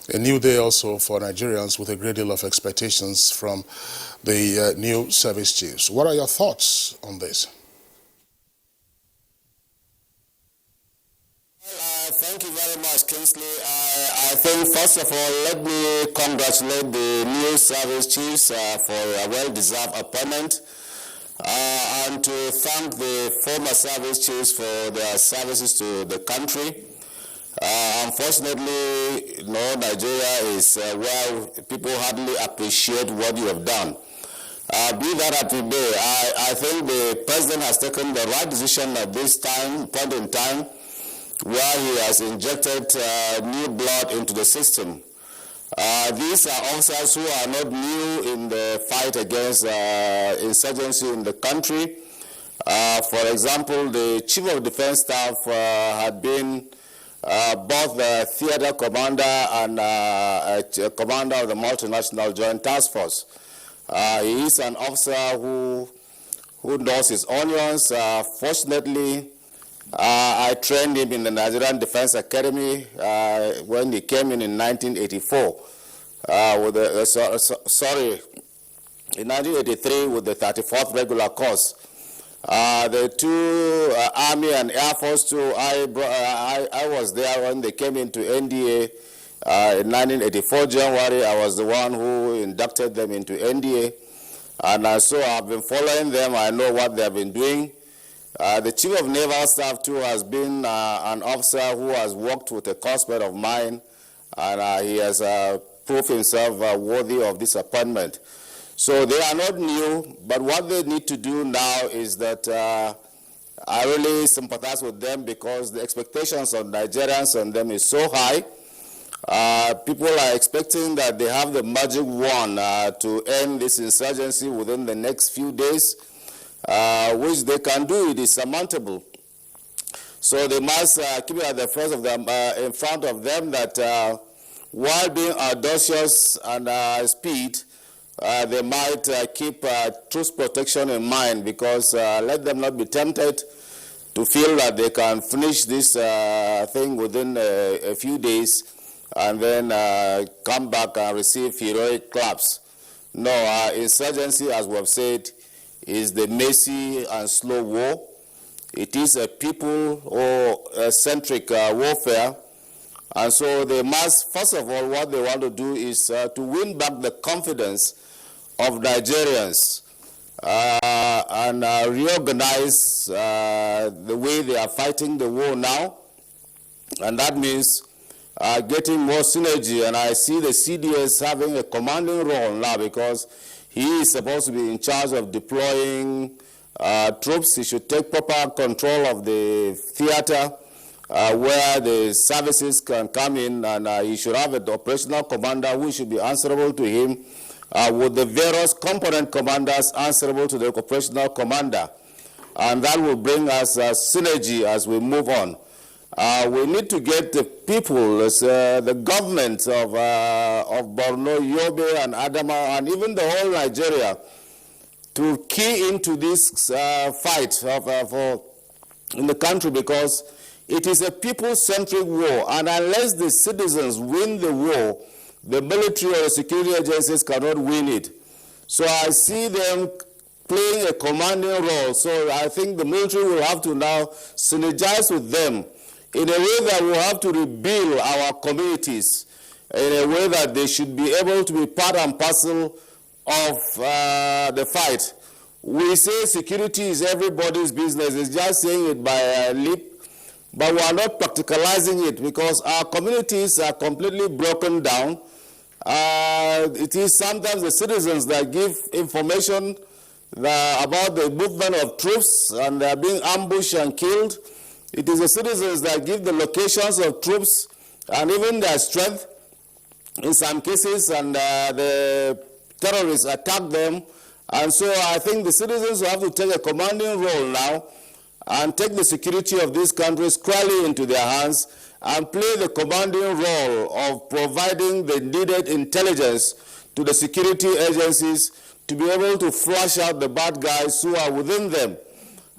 A new day also for Nigerians with a great deal of expectations from the new service chiefs. What are your thoughts on this? Thank you very much, Kingsley. I think, first of all, let me congratulate the new service chiefs for a well-deserved appointment and to thank the former service chiefs for their services to the country. Unfortunately, Nigeria is where people hardly appreciate what you have done. Be that as it may, I think the president has taken the right decision at this point in time, where he has injected new blood into the system. These are officers who are not new in the fight against insurgency in the country. For example, the Chief of Defense Staff had been both the theater commander and a commander of the Multinational Joint Task Force. He is an officer who knows his onions. Fortunately, I trained him in the Nigerian Defense Academy when he came in 1984. In 1983 with the 34th Regular Course. The two Army and Air Force too, I was there when they came into NTA in 1984 January. I was the one who inducted them into NDA. And so I've been following them. I know what they have been doing. The Chief of Naval Staff too has been an officer who has worked with a classmate of mine, and he has proved himself worthy of this appointment. So they are not new, but what they need to do now is that I really sympathize with them because the expectations of Nigerians on them is so high. People are expecting that they have the magic wand to end this insurgency within the next few days. Which they can do. It is surmountable. So they must keep it at the front of them, in front of them that while being audacious and speed, they might keep truth protection in mind, because let them not be tempted to feel that they can finish this thing within a few days and then come back and receive heroic claps. No, insurgency, as we have said, is the messy and slow war. It is a people or centric warfare. And so they must, first of all, what they want to do is to win back the confidence of Nigerians and reorganize the way they are fighting the war now. And that means getting more synergy. And I see the CDS having a commanding role now, because he is supposed to be in charge of deploying troops. He should take proper control of the theater where the services can come in, and he should have an operational commander who should be answerable to him, with the various component commanders answerable to the operational commander. And that will bring us synergy as we move on. We need to get the people, the government of Borno, Yobe, and Adama, and even the whole Nigeria, to key into this fight in the country, because it is a people-centric war, and unless the citizens win the war, the military or the security agencies cannot win it. So I see them playing a commanding role. So I think the military will have to now synergize with them in a way that we have to rebuild our communities, in a way that they should be able to be part and parcel of the fight. We say security is everybody's business. It's just saying it by lip, but we are not practicalizing it, because our communities are completely broken down. It is sometimes the citizens that give information about the movement of troops, and they are being ambushed and killed. It is the citizens that give the locations of troops and even their strength in some cases, and the terrorists attack them. And so I think the citizens will have to take a commanding role now and take the security of these countries squarely into their hands and play the commanding role of providing the needed intelligence to the security agencies to be able to flush out the bad guys who are within them.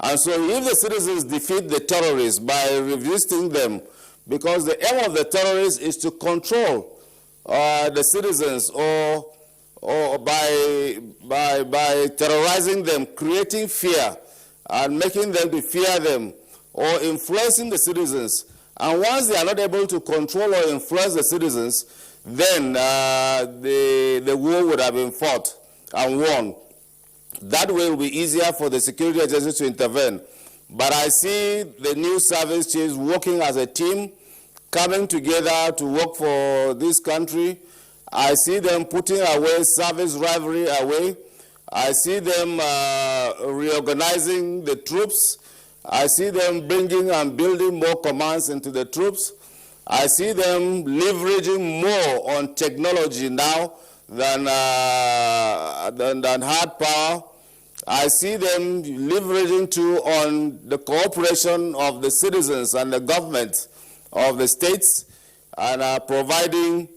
And so if the citizens defeat the terrorists by resisting them, because the aim of the terrorists is to control the citizens or by terrorizing them, creating fear and making them to fear them or influencing the citizens. And once they are not able to control or influence the citizens, then the war would have been fought and won. That way it will be easier for the security agencies to intervene. But I see the new service chiefs working as a team, coming together to work for this country. I see them putting away service rivalry away. I see them reorganizing the troops. I see them bringing and building more commands into the troops. I see them leveraging more on technology now than hard power. I see them leveraging too on the cooperation of the citizens and the government of the states and providing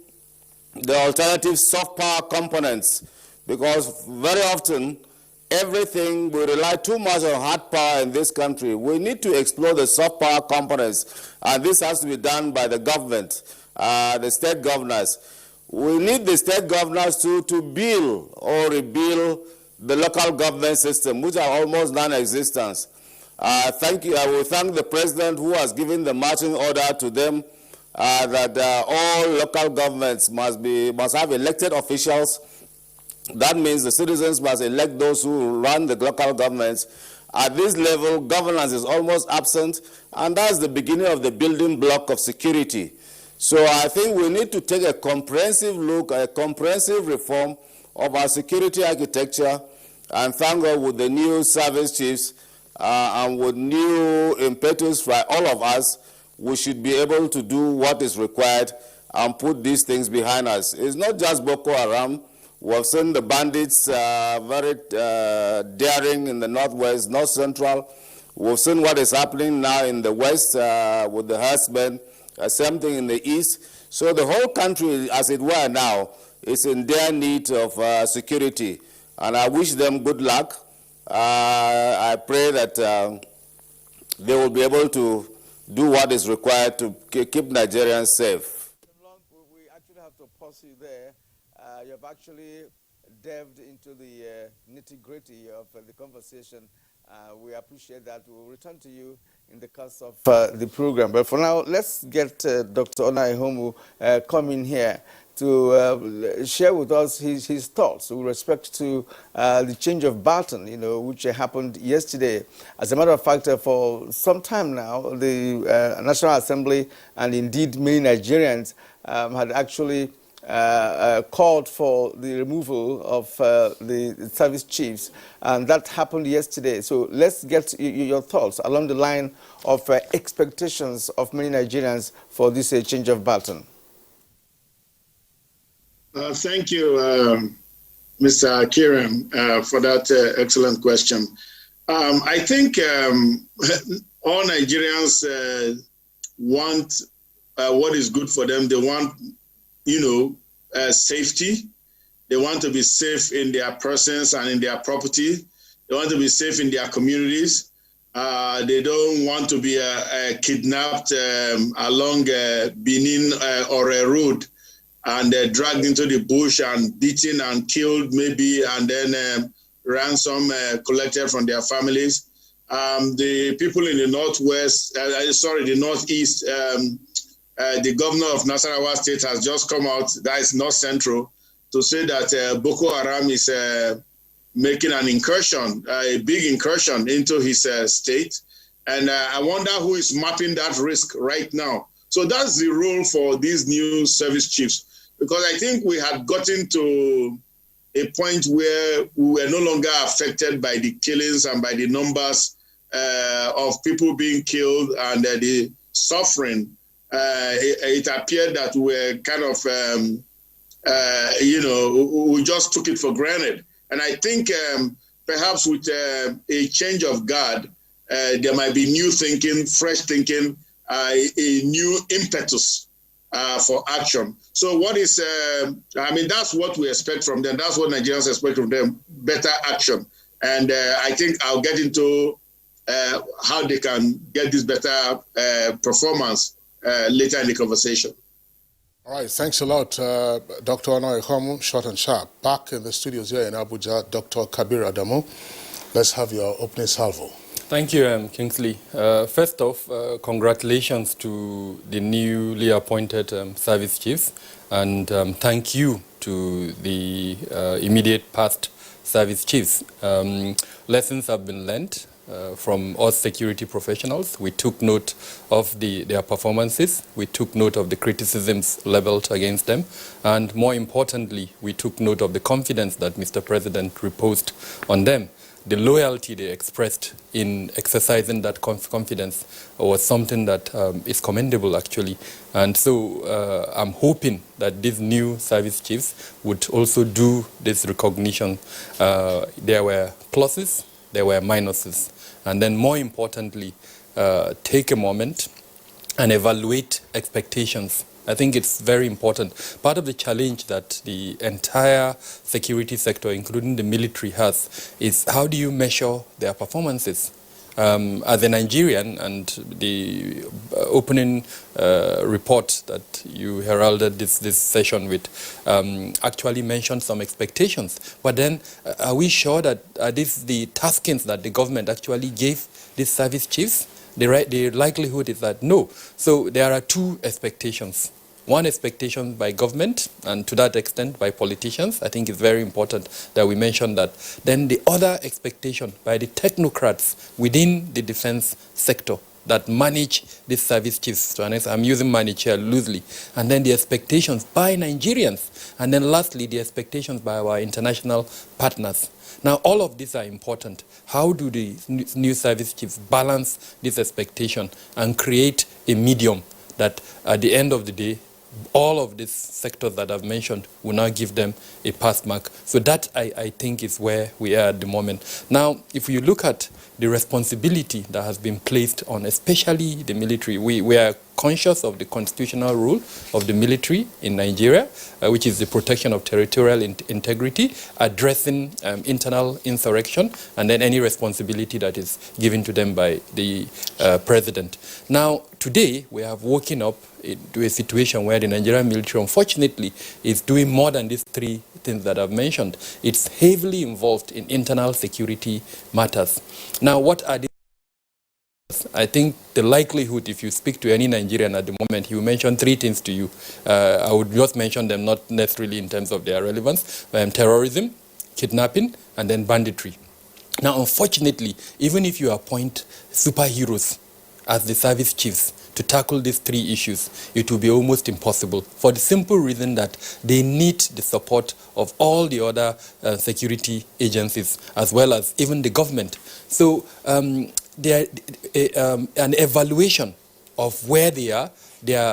the alternative soft power components, because very often everything we rely too much on hard power in this country. We need to explore the soft power components, and this has to be done by the government, the state governors. We need the state governors to build or rebuild the local government system, which are almost non-existent. Thank you. I will thank the president who has given the marching order to them that all local governments must have elected officials. That means the citizens must elect those who run the local governments. At this level, governance is almost absent, and that's the beginning of the building block of security. So I think we need to take a comprehensive look, a comprehensive reform of our security architecture, and thank God with the new service chiefs and with new impetus by all of us, we should be able to do what is required and put these things behind us. It's not just Boko Haram. We've seen the bandits very daring in the northwest, north central. We've seen what is happening now in the west with the herdsmen, same thing in the east. So the whole country, as it were now, is in their need of security. And I wish them good luck. I pray that they will be able to do what is required to keep Nigerians safe. We actually have to pause you there. You have actually delved into the nitty-gritty of the conversation. We appreciate that. We'll return to you in the course of the program. But for now, let's get Dr. Onaihomu come in here to share with us his thoughts with respect to the change of baton, which happened yesterday. As a matter of fact, for some time now, the National Assembly and indeed many Nigerians had actually called for the removal of the service chiefs, and that happened yesterday. So let's get your thoughts along the line of expectations of many Nigerians for this change of baton. Thank you, Mr. Kiran, for that excellent question. I think all Nigerians want what is good for them. They want, safety. They want to be safe in their persons and in their property. They want to be safe in their communities. They don't want to be kidnapped along Benin or a road and dragged into the bush and beaten and killed maybe, and then ransom collected from their families. The people in the the northeast, the governor of Nasarawa State has just come out, that is North Central, to say that Boko Haram is making an incursion, a big incursion into his state. And I wonder who is mapping that risk right now. So that's the role for these new service chiefs, because I think we had gotten to a point where we were no longer affected by the killings and by the numbers of people being killed and the suffering. It appeared that we were kind of, we just took it for granted. And I think perhaps with a change of guard, there might be new thinking, fresh thinking, a new impetus for action. So what is, that's what we expect from them. That's what Nigerians expect from them, better action. And I think I'll get into how they can get this better performance later in the conversation. All right, thanks a lot, Dr. Anoy Homu, short and sharp. Back in the studios here in Abuja, Dr. Kabir Adamu. Let's have your opening salvo. Thank you, Kingsley. First off, congratulations to the newly appointed service chiefs, and thank you to the immediate past service chiefs. Lessons have been learned from us security professionals. We took note of their performances. We took note of the criticisms leveled against them. And more importantly, we took note of the confidence that Mr. President reposed on them. The loyalty they expressed in exercising that confidence was something that is commendable, actually. And so I'm hoping that these new service chiefs would also do this recognition. There were pluses, there were minuses. And then more importantly, take a moment and evaluate expectations. I think it's very important. Part of the challenge that the entire security sector, including the military, has is how do you measure their performances? As a Nigerian, and the opening report that you heralded this session with actually mentioned some expectations. But then, are we sure that these the taskings that the government actually gave these service chiefs? The likelihood is that no. So there are two expectations. One expectation by government, and to that extent by politicians. I think it's very important that we mention that. Then the other expectation by the technocrats within the defense sector that manage these service chiefs. So I'm using manage here loosely. And then the expectations by Nigerians. And then lastly, the expectations by our international partners. Now, all of these are important. How do the new service chiefs balance this expectation and create a medium that at the end of the day, all of these sectors that I've mentioned will now give them a pass mark. So that, I think, is where we are at the moment. Now, if you look at the responsibility that has been placed on especially the military, we are conscious of the constitutional rule of the military in Nigeria, which is the protection of territorial integrity, addressing internal insurrection, and then any responsibility that is given to them by the president. Now, today, we have woken up to a situation where the Nigerian military, unfortunately, is doing more than these three things that I've mentioned. It's heavily involved in internal security matters. Now, what are these? I think the likelihood, if you speak to any Nigerian at the moment, he will mention three things to you. I would just mention them, not necessarily in terms of their relevance. Terrorism, kidnapping, and then banditry. Now, unfortunately, even if you appoint superheroes as the service chiefs to tackle these three issues, it will be almost impossible for the simple reason that they need the support of all the other security agencies as well as even the government. So an evaluation of where they are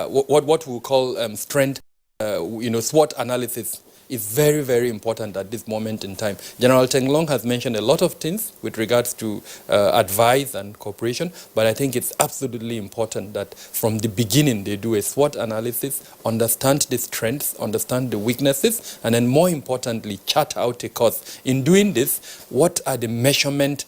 what we call strength, SWOT analysis is very, very important at this moment in time. General Tenglong has mentioned a lot of things with regards to advice and cooperation, but I think it's absolutely important that from the beginning they do a SWOT analysis, understand the strengths, understand the weaknesses, and then more importantly, chart out a course. In doing this, what are the measurement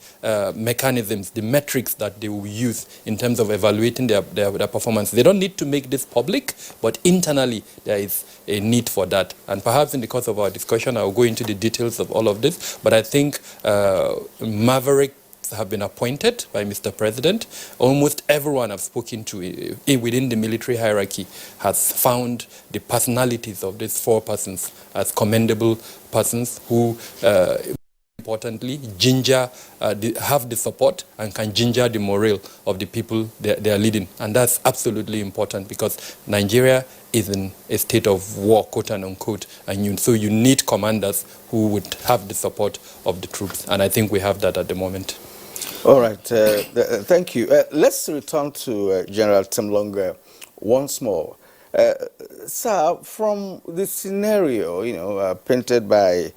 mechanisms, the metrics that they will use in terms of evaluating their performance? They don't need to make this public, but internally there is a need for that. And perhaps in the course of our discussion, I'll go into the details of all of this, but I think mavericks have been appointed by Mr. President. Almost everyone I've spoken to within the military hierarchy has found the personalities of these four persons as commendable persons who importantly, have the support and can ginger the morale of the people they are leading. And that's absolutely important because Nigeria is in a state of war, quote and unquote. And so you need commanders who would have the support of the troops. And I think we have that at the moment. All right. Thank you. Let's return to General Temlong once more. Sir, from the scenario, painted by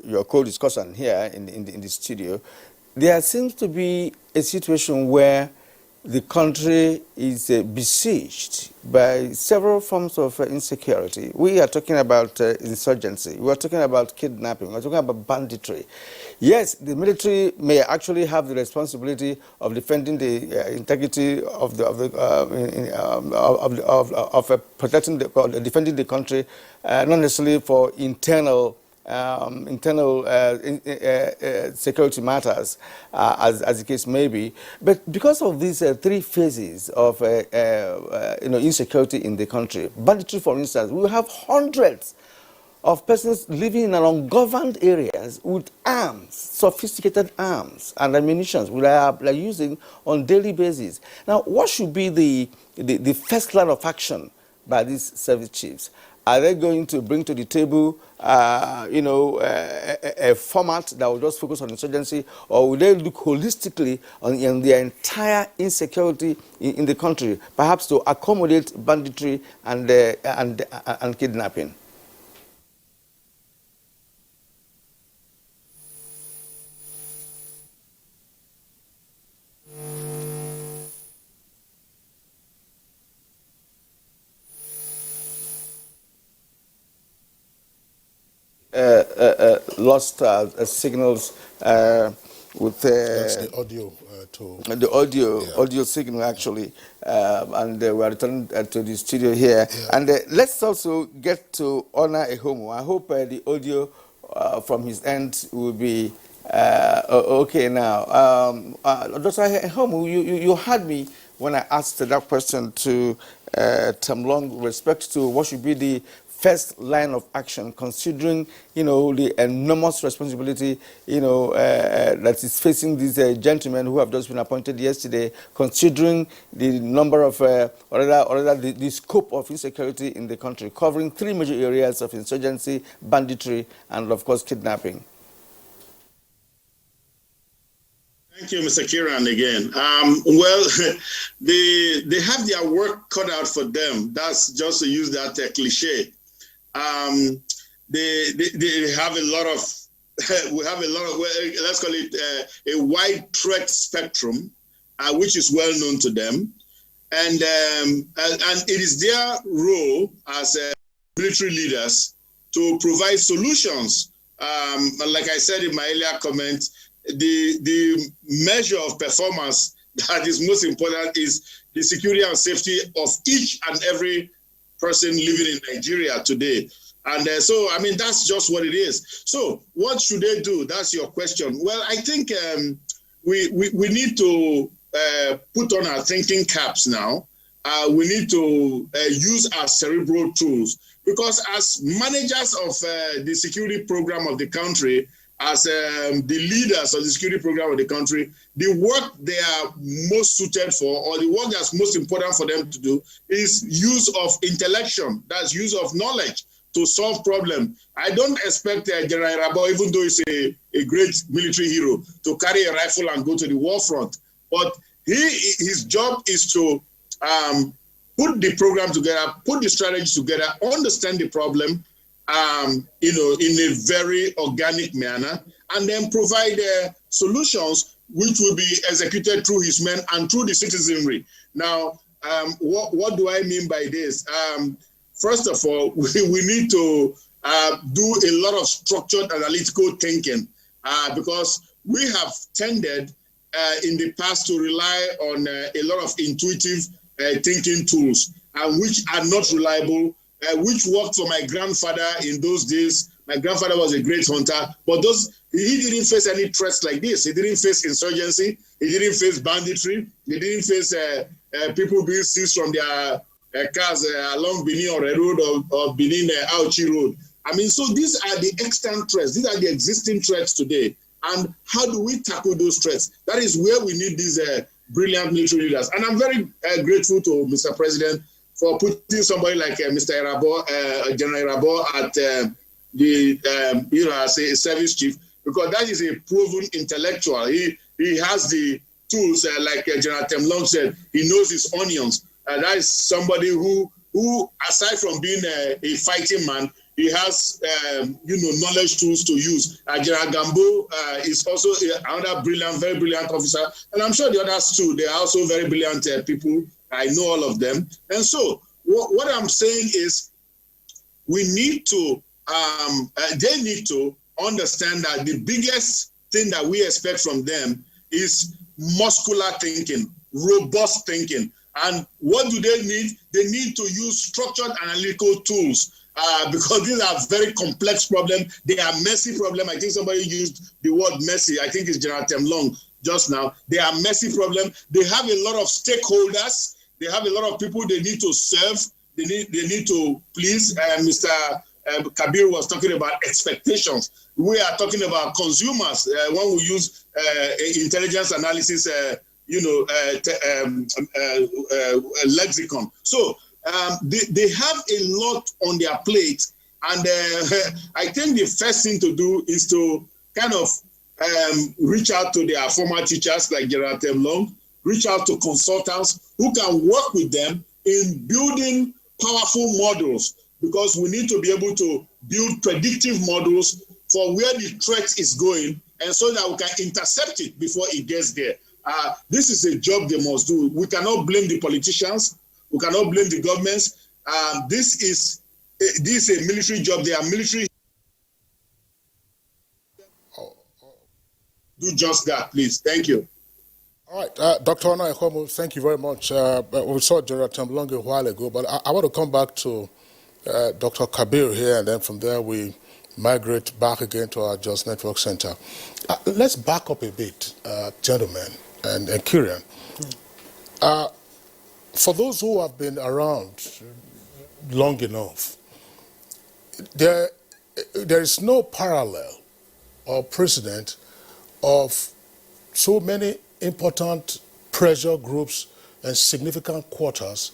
your co-discussant here in the studio, there seems to be a situation where the country is besieged by several forms of insecurity. We are talking about insurgency. We are talking about kidnapping. We are talking about banditry. Yes, the military may actually have the responsibility of defending the integrity of protecting, defending the country, not necessarily for internal security matters, as the case may be. But because of these three phases of insecurity in the country, banditry, for instance, we have hundreds of persons living in ungoverned areas with arms, sophisticated arms and ammunition which they are using on a daily basis. Now, what should be the first line of action by these service chiefs? Are they going to bring to the table, a format that will just focus on insurgency, or will they look holistically on the entire insecurity in the country, perhaps to accommodate banditry and kidnapping? Lost signals with that's the audio the audio signal actually, and we are returning to the studio here. Yeah. And let's also get to Honor Ehomu. I hope the audio from his end will be okay now. Dr. Ehomu, you heard me when I asked that question to Temlong with respect to what should be the first line of action, considering, the enormous responsibility, that is facing these gentlemen who have just been appointed yesterday, considering the number of, or rather the scope of insecurity in the country, covering three major areas of insurgency, banditry, and of course, kidnapping. Thank you, Mr. Kiran, again. Well, they have their work cut out for them. That's just to use that cliche. They have a lot of, we have a lot of, let's call it a wide threat spectrum, which is well known to them. And it is their role as military leaders to provide solutions. Like I said in my earlier comment, the measure of performance that is most important is the security and safety of each and every person living in Nigeria today. And so, I mean, that's just what it is. So what should they do? That's your question. Well, I think we need to put on our thinking caps now. We need to use our cerebral tools, because as managers of the security program of the country, as the leaders of the security program of the country, the work they are most suited for, or the work that's most important for them to do, is use of intellection, that's use of knowledge to solve problems. I don't expect General Rabo, even though he's a great military hero, to carry a rifle and go to the war front. But his job is to put the program together, put the strategy together, understand the problem, in a very organic manner, and then provide solutions which will be executed through his men and through the citizenry. Now, what do I mean by this? First of all, we need to do a lot of structured analytical thinking, because we have tended in the past to rely on a lot of intuitive thinking tools, which are not reliable, which worked for my grandfather in those days. My grandfather was a great hunter, but he didn't face any threats like this. He didn't face insurgency. He didn't face banditry. He didn't face people being seized from their cars along Benin or a road or Benin Auchi Road. I mean, so these are the extant threats. These are the existing threats today. And how do we tackle those threats? That is where we need these brilliant military leaders. And I'm very grateful to Mr. President for putting somebody like Mr. Irabo, General Irabo at as a service chief, because that is a proven intellectual. He has the tools, like General Temlong said, he knows his onions. That is somebody who, aside from being a fighting man, He has, knowledge tools to use. General Gambo is also another brilliant, very brilliant officer. And I'm sure the others too, they are also very brilliant people. I know all of them. And so what I'm saying is we need to, they need to understand that the biggest thing that we expect from them is muscular thinking, robust thinking. And what do they need? They need to use structured analytical tools because these are very complex problems. They are messy problems. I think somebody used the word messy. I think it's General Temlong just now. They are messy problems. They have a lot of stakeholders. They have a lot of people they need to serve. They need to please. Mr. Kabir was talking about expectations. We are talking about consumers. When we use intelligence analysis, lexicon. So they have a lot on their plate, and I think the first thing to do is to kind of reach out to their former teachers like General Temlong, reach out to consultants who can work with them in building powerful models, because we need to be able to build predictive models for where the threat is going, and so that we can intercept it before it gets there. This is a job they must do. We cannot blame the politicians. We cannot blame the governments. This is a military job. They are military. Do just that, please. Thank you. All right, Dr. Ona Ekhomu, thank you very much. We saw General Temlong a while ago, but I want to come back to Dr. Kabir here, and then from there we migrate back again to our Just Network Center. Let's back up a bit, gentlemen, and Kirian. For those who have been around long enough, there is no parallel or precedent of so many important pressure groups and significant quarters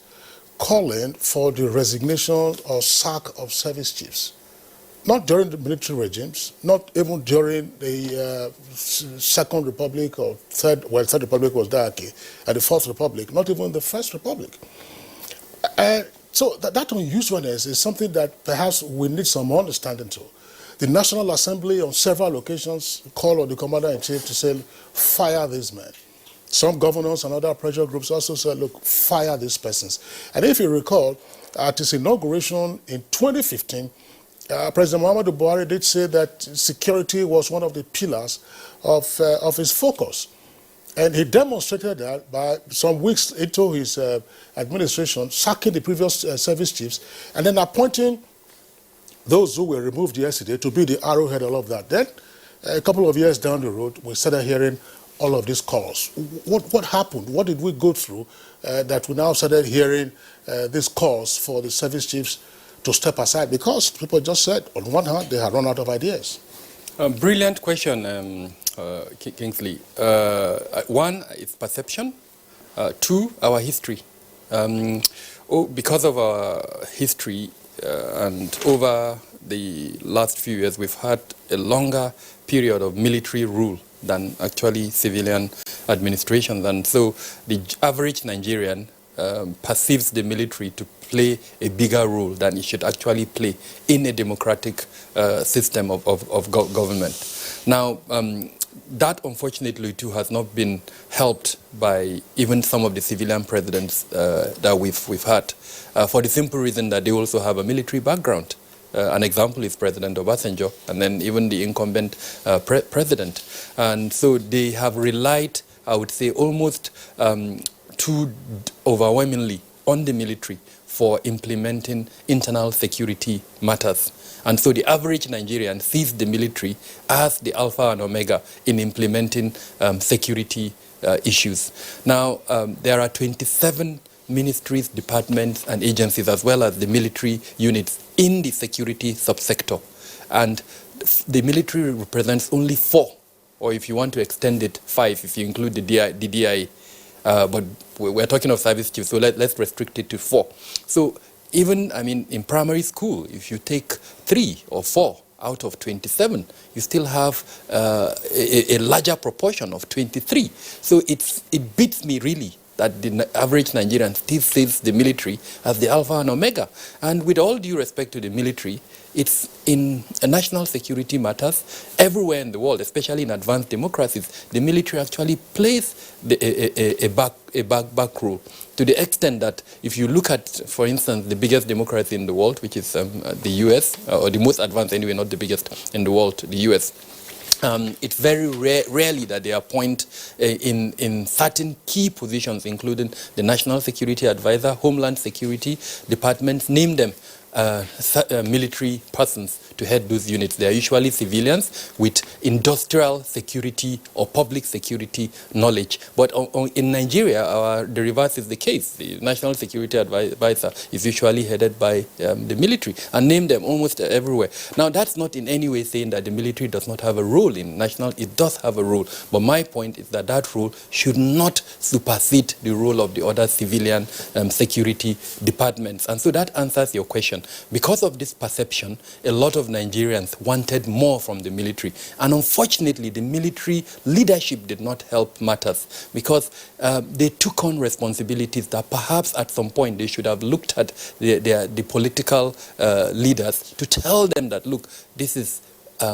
calling for the resignation or sack of service chiefs. Not during the military regimes, not even during the Second Republic or Third Republic was Darky, and the Fourth Republic, not even the First Republic. So that unusualness is something that perhaps we need some understanding to. The National Assembly on several occasions called on the Commander-in-Chief to say, fire these men. Some governors and other pressure groups also said, look, fire these persons. And if you recall, at his inauguration in 2015, President Muhammadu Buhari did say that security was one of the pillars of his focus. And he demonstrated that by some weeks into his administration, sacking the previous service chiefs and then appointing those who were removed yesterday to be the arrowhead, all of that. Then, a couple of years down the road, we started hearing all of these calls. What happened? What did we go through that we now started hearing these calls for the service chiefs to step aside? Because people just said, on one hand, they had run out of ideas. Brilliant question, Kingsley. One is perception. Two, our history. Because of our history and over the last few years, we've had a longer period of military rule than actually civilian administration. And so the average Nigerian perceives the military to play a bigger role than it should actually play in a democratic system of government. Now, that unfortunately too has not been helped by even some of the civilian presidents that we've had, for the simple reason that they also have a military background. An example is President Obasanjo, and then even the incumbent president. And so they have relied, I would say, almost too overwhelmingly on the military for implementing internal security matters. And so the average Nigerian sees the military as the alpha and omega in implementing security issues. Now, there are 27 ministries, departments, and agencies, as well as the military units in the security subsector. And the military represents only 4, or if you want to extend it, 5, if you include the DIA. But we're talking of service chiefs, so let's restrict it to 4. So even, I mean, in primary school, if you take 3 or 4 out of 27, you still have a larger proportion of 23. So it beats me really that the average Nigerian still sees the military as the alpha and omega. And with all due respect to the military, it's in national security matters everywhere in the world, especially in advanced democracies. The military actually plays a back role, to the extent that if you look at, for instance, the biggest democracy in the world, which is the US, or the most advanced anyway, not the biggest in the world, the US, it's very rarely that they appoint in certain key positions, including the National Security Advisor, Homeland Security departments, name them, military persons to head those units. They are usually civilians with industrial security or public security knowledge. But in Nigeria, the reverse is the case. The National Security Advisor is usually headed by the military, and name them almost everywhere. Now, that's not in any way saying that the military does not have a role in national. It does have a role. But my point is that that role should not supersede the role of the other civilian security departments. And so that answers your question. Because of this perception, a lot of Nigerians wanted more from the military. And unfortunately, the military leadership did not help matters, because they took on responsibilities that perhaps at some point they should have looked at the political leaders to tell them that, look, this is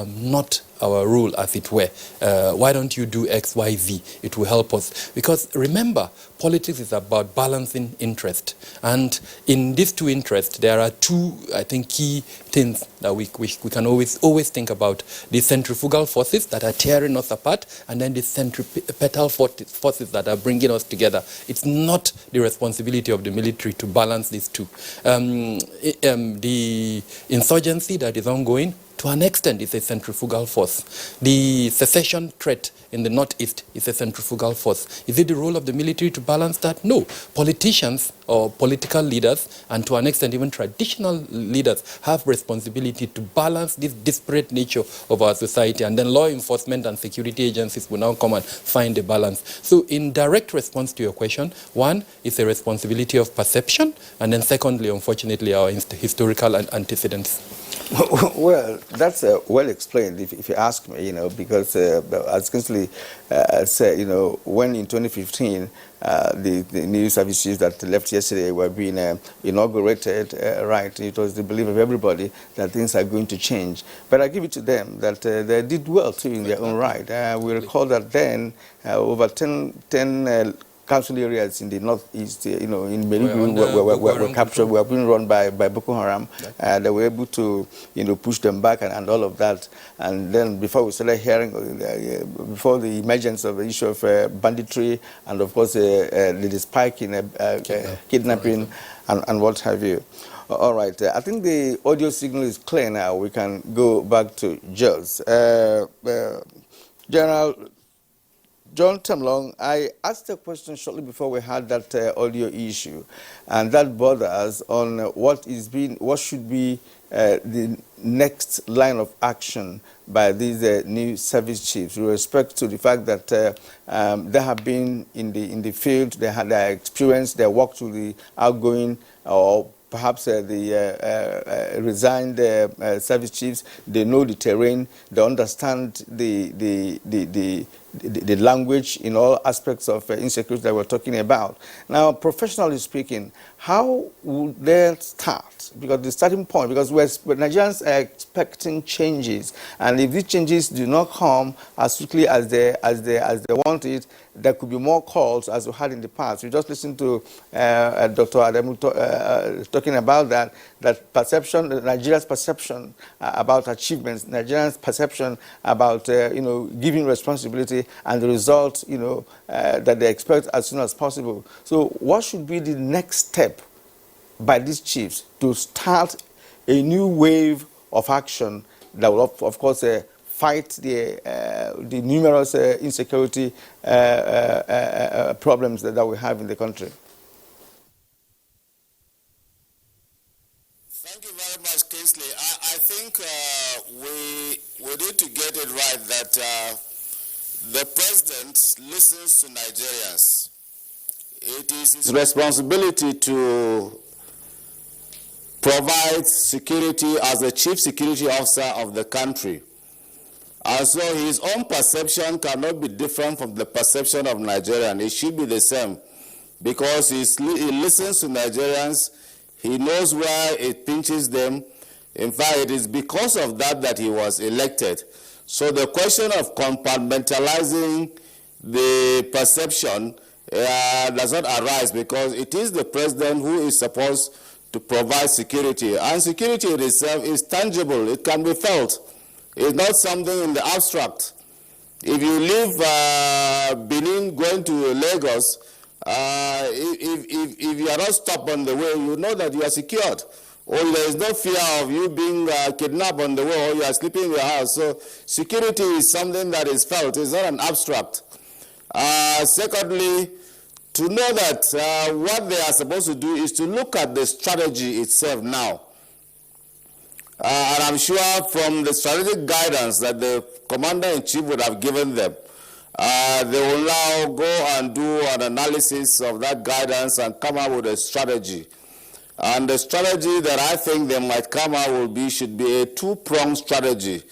not our role, as it were. Why don't you do X, Y, Z? It will help us. Because remember, politics is about balancing interest. And in these two interests, there are two, I think, key things that we can always think about. The centrifugal forces that are tearing us apart, and then the centripetal forces that are bringing us together. It's not the responsibility of the military to balance these two. The insurgency that is ongoing, to an extent, is a centrifugal force. The secession threat in the northeast is a centrifugal force. Is it the role of the military to balance that? No. Politicians or political leaders, and to an extent even traditional leaders, have responsibility to balance this disparate nature of our society, and then law enforcement and security agencies will now come and find a balance. So in direct response to your question, one is a responsibility of perception, and then secondly, unfortunately, our historical antecedents. Well, that's well explained, if you ask me, because as Kingsley said, when in 2015 the new services that left yesterday were being inaugurated, right, it was the belief of everybody that things are going to change. But I give it to them that they did well too in their own right. We recall that then over 10 council areas in the northeast, in Maiduguri were captured, were being run by Boko Haram. They were able to, push them back and all of that. And then before we started hearing, before the emergence of the issue of banditry and of course the spike in kidnapping and what have you. All right, I think the audio signal is clear now. We can go back to Jos. General John Temlong, I asked a question shortly before we had that audio issue, and that borders on what should be the next line of action by these new service chiefs with respect to the fact that they have been in the field, they had their experience, they worked with the outgoing or perhaps the resigned service chiefs. They know the terrain, they understand the language in all aspects of insecurity that we're talking about. Now, professionally speaking, how would they start? Because the starting point, because Nigerians are expecting changes, and if these changes do not come as quickly as they want it, there could be more calls as we had in the past. We just listened to Dr. Ademu talking about that perception, Nigeria's perception about achievements, Nigeria's perception about giving responsibility, and the result that they expect as soon as possible. So what should be the next step by these chiefs to start a new wave of action that will, of course, fight the numerous insecurity problems that we have in the country? Thank you very much, Kingsley. I think we need to get it right that the president listens to Nigerians. It is his responsibility to provide security as the chief security officer of the country. And so his own perception cannot be different from the perception of Nigerians. It should be the same, because he listens to Nigerians. He knows where it pinches them. In fact, it is because of that that he was elected. So the question of compartmentalizing the perception does not arise, because it is the president who is supposed to provide security. And security in itself is tangible. It can be felt. It's not something in the abstract. If you leave Benin going to Lagos, if you are not stopped on the way, you know that you are secured. Or there is no fear of you being kidnapped on the way, or you are sleeping in your house. So security is something that is felt. It's not an abstract. Secondly, to know that what they are supposed to do is to look at the strategy itself now. And I'm sure from the strategic guidance that the commander-in-chief would have given them, they will now go and do an analysis of that guidance and come up with a strategy. And the strategy that I think they might come out should be a two-pronged strategy.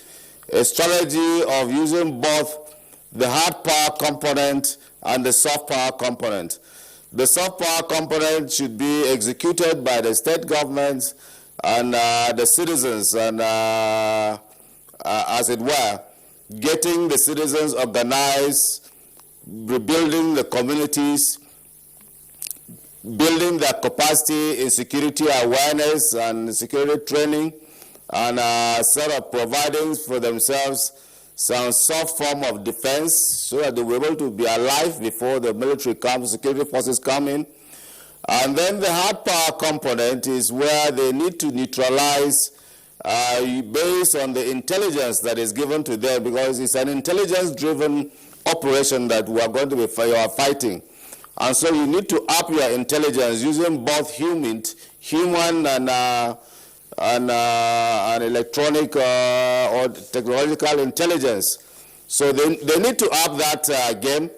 A strategy of using both the hard power component and the soft power component. The soft power component should be executed by the state governments and the citizens, and as it were, getting the citizens organized, rebuilding the communities, building their capacity in security awareness and security training, and sort of providing for themselves some soft form of defense so that they will be able to be alive before the military comes, security forces come in. And then the hard power component is where they need to neutralize based on the intelligence that is given to them, because it's an intelligence-driven operation that we are going to be fighting. And so you need to up your intelligence using both human and electronic or technological intelligence. So they need to up that game.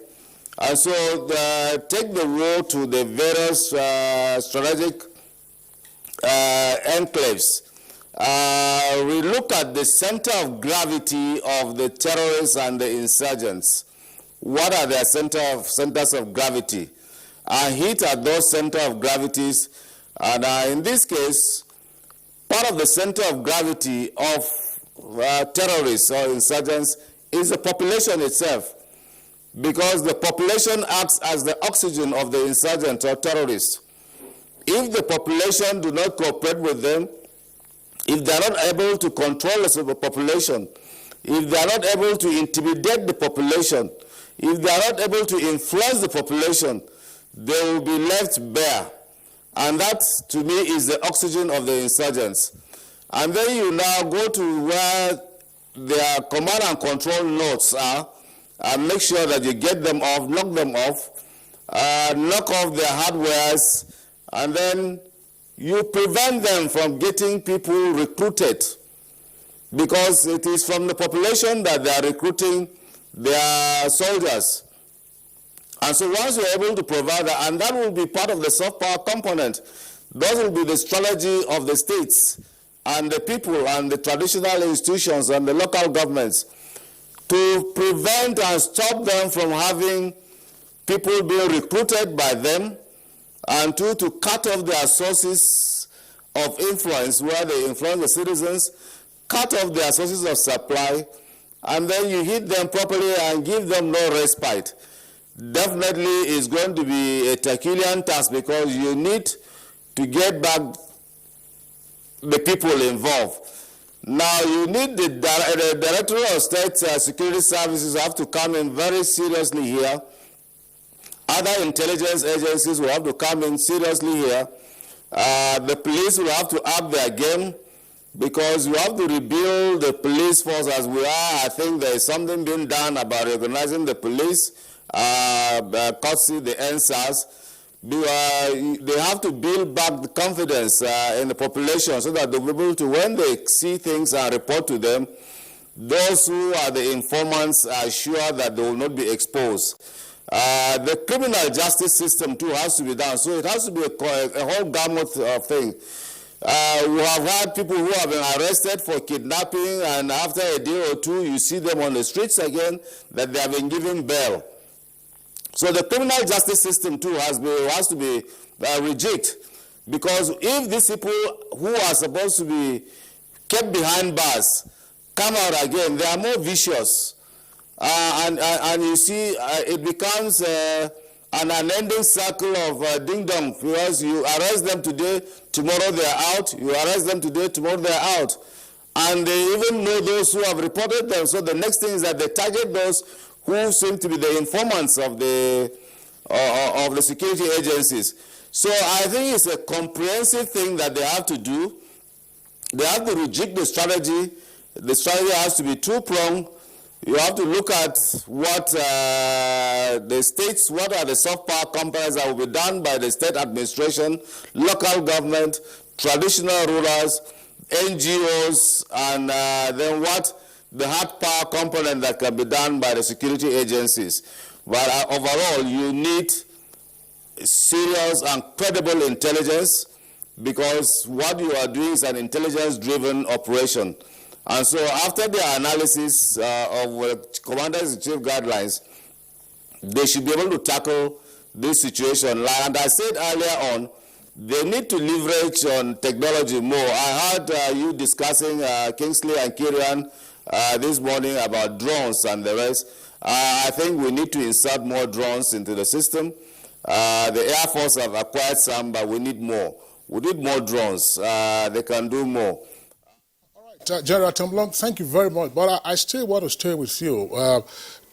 And so take the road to the various strategic enclaves. We look at the center of gravity of the terrorists and the insurgents. What are their centers of gravity? Hit at those centers of gravities. And in this case, part of the center of gravity of terrorists or insurgents is the population itself, because the population acts as the oxygen of the insurgent or terrorists. If the population do not cooperate with them, if they are not able to control the population, if they are not able to intimidate the population, if they are not able to influence the population, they will be left bare. And that, to me, is the oxygen of the insurgents. And then you now go to where their command and control nodes are, and make sure that you get them off, knock them off, knock off their hardwares, and then you prevent them from getting people recruited, because it is from the population that they are recruiting their soldiers. And so once you're able to provide that, and that will be part of the soft power component, those will be the strategy of the states and the people and the traditional institutions and the local governments to prevent and stop them from having people being recruited by them, and to cut off their sources of influence where they influence the citizens, cut off their sources of supply, and then you hit them properly and give them no respite. Definitely is going to be a Herculean task, because you need to get back the people involved. Now you need the Director of State Security Services have to come in very seriously here. Other intelligence agencies will have to come in seriously here. The police will have to up their game, because you have to rebuild the police force as we are. I think there is something being done about organizing the police, courtesy the NSAS. They have to build back the confidence in the population, so that they'll be able to, when they see things and report to them, those who are the informants are sure that they will not be exposed. The criminal justice system too has to be done, so it has to be a whole gamut of things. We have had people who have been arrested for kidnapping, and after a day or two you see them on the streets again, that they have been given bail. So the criminal justice system too has to be rejected, because if these people who are supposed to be kept behind bars come out again, they are more vicious, and you see it becomes an unending circle of ding dong, because you arrest them today, tomorrow they are out. You arrest them today, tomorrow they are out. And they even know those who have reported them. So the next thing is that they target those who seem to be the informants of the security agencies. So I think it's a comprehensive thing that they have to do. They have to reject the strategy. The strategy has to be two-pronged. You have to look at what the states, what are the soft power components that will be done by the state administration, local government, traditional rulers, NGOs, and then what the hard power component that can be done by the security agencies. But overall, you need serious and credible intelligence, because what you are doing is an intelligence-driven operation. And so after their analysis of Commander-in-Chief guidelines, they should be able to tackle this situation. And I said earlier on, they need to leverage on technology more. I heard you discussing, Kingsley and Kirian, this morning about drones and the rest. I think we need to insert more drones into the system. The Air Force have acquired some, but we need more. We need more drones. They can do more. General Temblong, thank you very much. But I still want to stay with you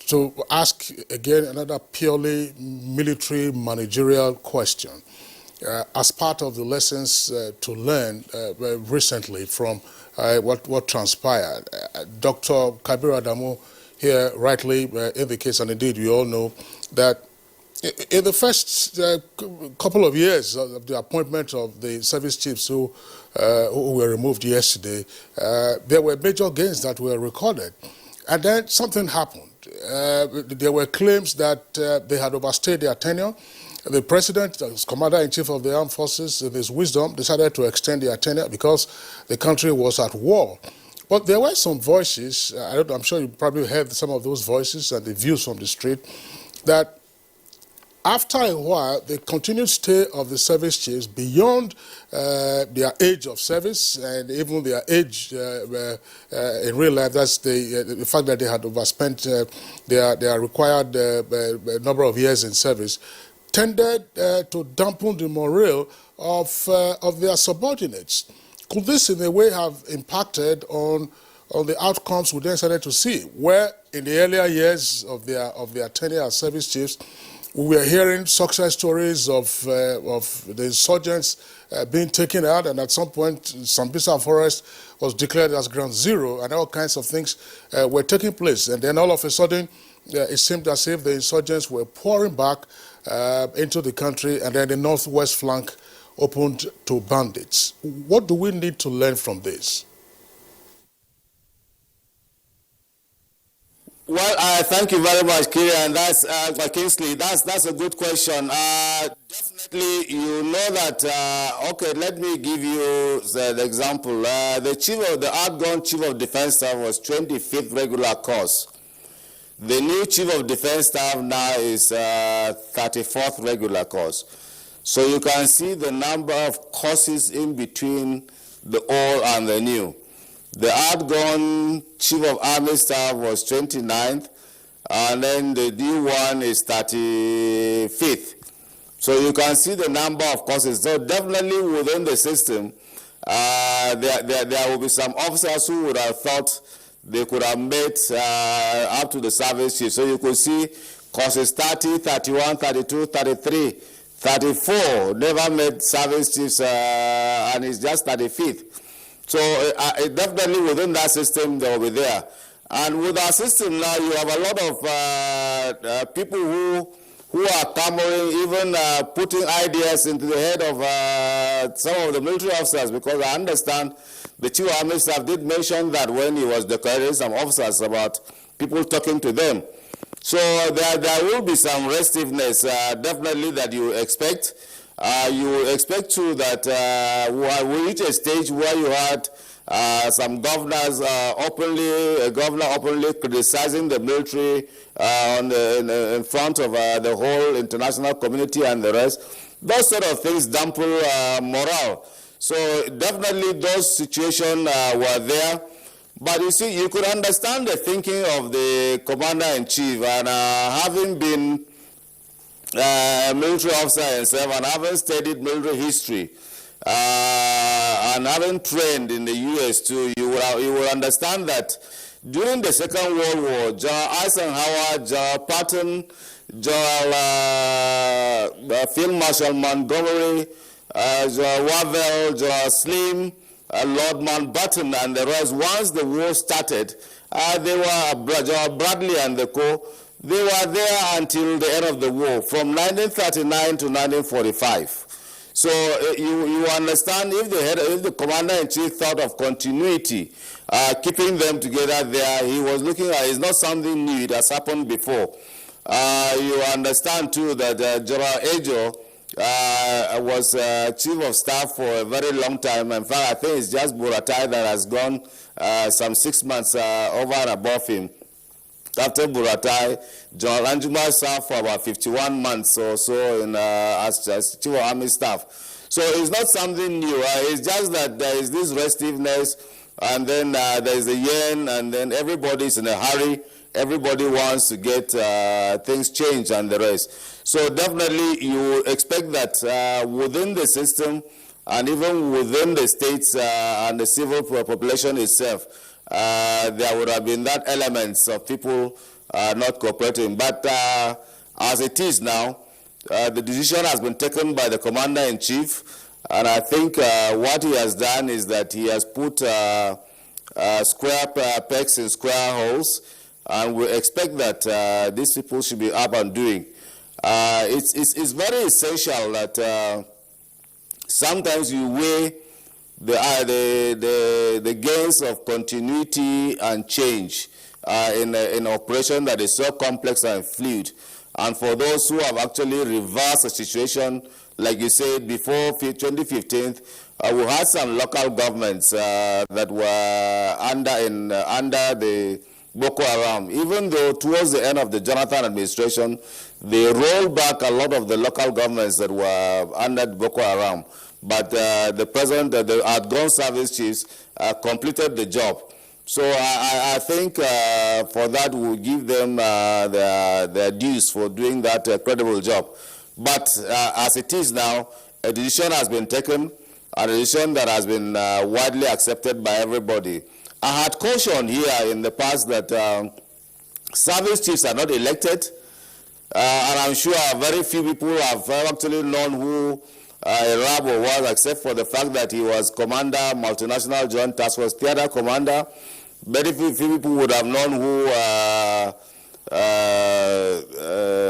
to ask again another purely military managerial question. As part of the lessons to learn recently from what transpired, Dr. Kabir Adamu here rightly indicates, and indeed we all know, that in the first couple of years of the appointment of the service chiefs who were removed yesterday, there were major gains that were recorded. And then something happened. There were claims that they had overstayed their tenure. The president, as commander-in-chief of the armed forces, in his wisdom, decided to extend their tenure because the country was at war. But there were some voices, I'm sure you probably heard some of those voices and the views from the street, that after a while, the continued stay of the service chiefs beyond their age of service and even their age in real life, that's the fact that they had overspent their required number of years in service, tended to dampen the morale of their subordinates. Could this in a way have impacted on the outcomes we then started to see, where in the earlier years of their tenure as service chiefs, we were hearing success stories of the insurgents being taken out, and at some point Sambisa Forest was declared as ground zero, and all kinds of things were taking place. And then all of a sudden, it seemed as if the insurgents were pouring back into the country, and then the northwest flank opened to bandits. What do we need to learn from this? Well, thank you very much, Kirian. That's Kingsley. That's a good question. Definitely, you know that. Okay, let me give you the example. The outgone chief of defense staff was 25th regular course. The new chief of defense staff now is 34th regular course. So you can see the number of courses in between the old and the new. The outgone chief of army staff was 29th, and then the new one is 35th. So you can see the number of courses. So definitely within the system, there will be some officers who would have thought they could have made up to the service chief. So you could see courses 30, 31, 32, 33, 34 never made service chiefs, and it's just 35th. So definitely within that system, they will be there. And with our system now, you have a lot of people who are clamoring, even putting ideas into the head of some of the military officers, because I understand the chief of army staff did mention that when he was decorating some officers about people talking to them. So there will be some restiveness, definitely, that you expect. You expect too that we reach a stage where you had Some governors governor openly criticizing the military in front of the whole international community and the rest. Those sort of things dampen morale. So definitely those situations were there. But you see, you could understand the thinking of the commander-in-chief, and having been a military officer himself and having studied military history, and having trained in the U.S. too, you will understand that during the Second World War, General Eisenhower, General Patton, General Field Marshal Montgomery, General Wavell, General Slim, Lord Mountbatten, and the rest, once the war started, they were, General Bradley and the co., they were there until the end of the war, from 1939 to 1945. So you understand, if the commander-in-chief thought of continuity, keeping them together there, he was looking at, it's not something new, it has happened before. You understand too that General Ajo was chief of staff for a very long time. In fact, I think it's just Buratai that has gone some 6 months over and above him. After Buratai, General Anjuma served for about 51 months or so in, as chief of army staff. So it's not something new. It's just that there is this restiveness, and then there is a yen, and then everybody's in a hurry. Everybody wants to get things changed and the rest. So definitely you expect that within the system and even within the states and the civil population itself, there would have been that elements of people not cooperating. But as it is now, the decision has been taken by the commander-in-chief, and I think what he has done is that he has put square pegs in square holes, and we expect that these people should be up and doing. It's very essential that sometimes you weigh the gains of continuity and change in an operation that is so complex and fluid. And for those who have actually reversed the situation, like you said, before 2015, we had some local governments that were under the Boko Haram. Even though towards the end of the Jonathan administration, they rolled back a lot of the local governments that were under Boko Haram. But the president, the outgone service chiefs, completed the job. So I think for that we'll give them their dues for doing that credible job. But as it is now, a decision has been taken, a decision that has been widely accepted by everybody. I had cautioned here in the past that service chiefs are not elected, and I'm sure very few people have actually known who Rabo was, except for the fact that he was commander, multinational joint task force theater commander. Very few people would have known who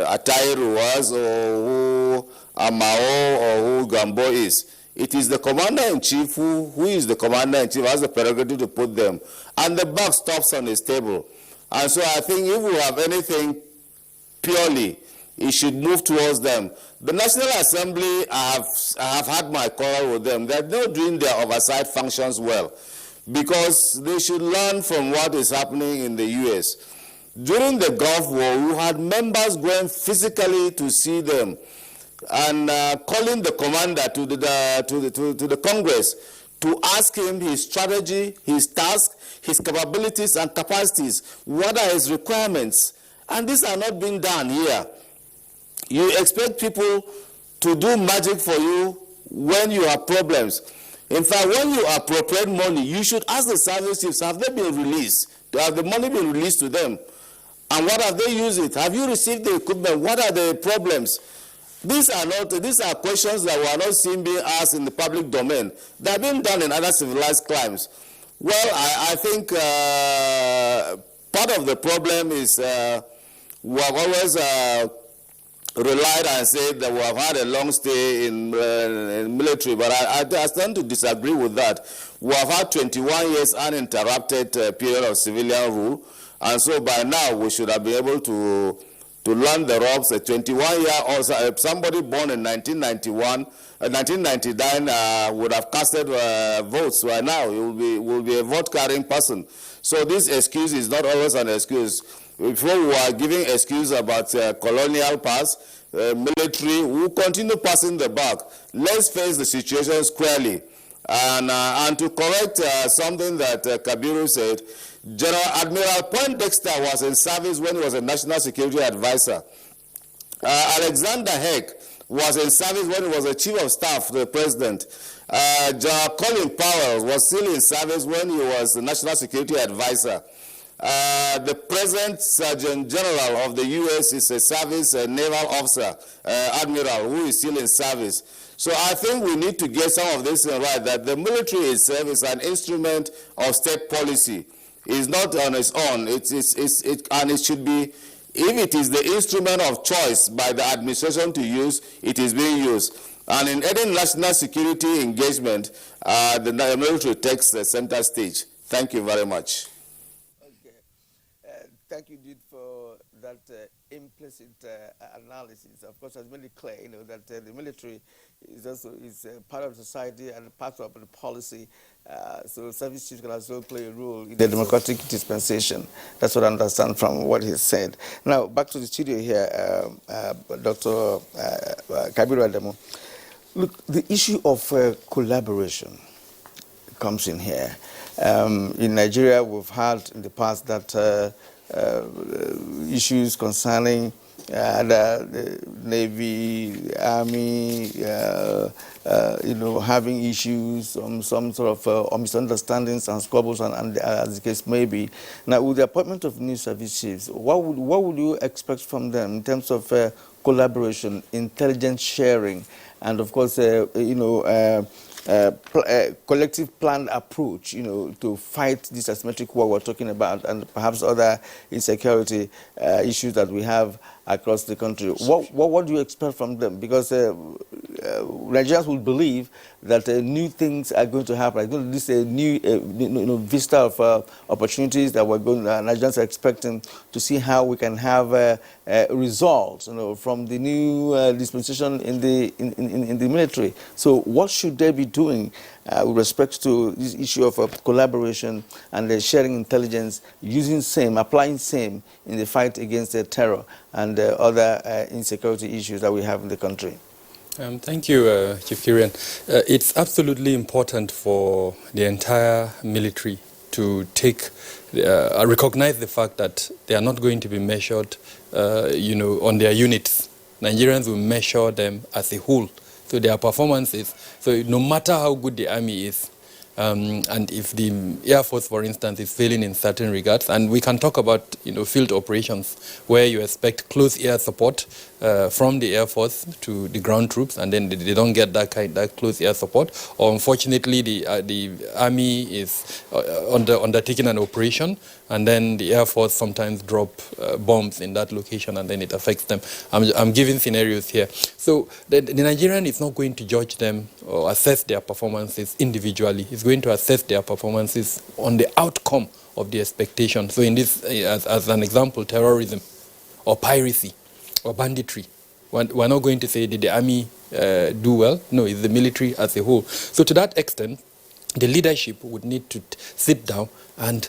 Atairu was, or who Amao, or who Gambo is. It is the commander-in-chief who is the commander-in-chief, has the prerogative to put them. And the buck stops on his table. And so I think if we have anything purely, it should move towards them. The National Assembly, I have had my quarrel with them. They're not doing their oversight functions well, because they should learn from what is happening in the U.S. During the Gulf War, we had members going physically to see them and calling the commander to the Congress to ask him his strategy, his task, his capabilities and capacities. What are his requirements? And these are not being done here. You expect people to do magic for you when you have problems. In fact, when you appropriate money, you should ask the service chiefs, have they been released? Have the money been released to them? And what have they used it? Have you received the equipment? What are the problems? These are questions that were not seen being asked in the public domain. They have been done in other civilized climes. Well, I think part of the problem is we have always relied and said that we have had a long stay in military, but I tend to disagree with that. We have had 21 years uninterrupted period of civilian rule, and so by now we should have been able to to learn the ropes. A 21-year-old, somebody born in 1999 would have casted votes right now. He will be a vote-carrying person. So this excuse is not always an excuse. Before we are giving excuse about colonial past, military, we will continue passing the buck. Let's face the situation squarely. And to correct something that Kabiru said, General Admiral Poindexter was in service when he was a national security advisor. Alexander Haig was in service when he was a chief of staff to the president. General Colin Powell was still in service when he was the national security advisor. The present Sergeant General of the U.S. is a service naval officer, admiral, who is still in service. So I think we need to get some of this right, that the military itself is an instrument of state policy. It's not on its own. And it should be, if it is the instrument of choice by the administration to use, it is being used. And in any national security engagement, the military takes the center stage. Thank you very much. Thank you, Jude, for that implicit analysis. Of course, it's really clear, that the military is also part of society and part of the policy. So service chiefs can also play a role in the democratic dispensation. That's what I understand from what he said. Now, back to the studio here, Dr. Kabiru Adamu. Look, the issue of collaboration comes in here. In Nigeria, we've had in the past that issues concerning the Navy, Army, having issues, some sort of misunderstandings and squabbles, and as the case may be. Now, with the appointment of new service chiefs, what would you expect from them in terms of collaboration, intelligence sharing, and of course, collective planned approach, to fight this asymmetric war we're talking about, and perhaps other insecurity issues that we have across the country. What do you expect from them? Because Nigerians will believe that new things are going to happen. This is a new vista of opportunities that Nigerians are expecting to see how we can have results, from the new dispensation in the military. So, what should they be doing with respect to this issue of collaboration and sharing intelligence, applying same in the fight against terror and other insecurity issues that we have in the country? Thank you, Chief Kirian. It's absolutely important for the entire military to recognize the fact that they are not going to be measured, on their units. Nigerians will measure them as a whole. So their performances, so no matter how good the army is, and if the Air Force, for instance, is failing in certain regards, and we can talk about field operations where you expect close air support from the Air Force to the ground troops, and then they don't get that close air support, or unfortunately the army is undertaking an operation, and then the Air Force sometimes drop bombs in that location, and then it affects them. I'm giving scenarios here. So the Nigerian is not going to judge them or assess their performances individually. It's going to assess their performances on the outcome of the expectation. So in this, as an example, terrorism or piracy or banditry. We're not going to say, did the army do well? No, it's the military as a whole. So to that extent, the leadership would need to sit down and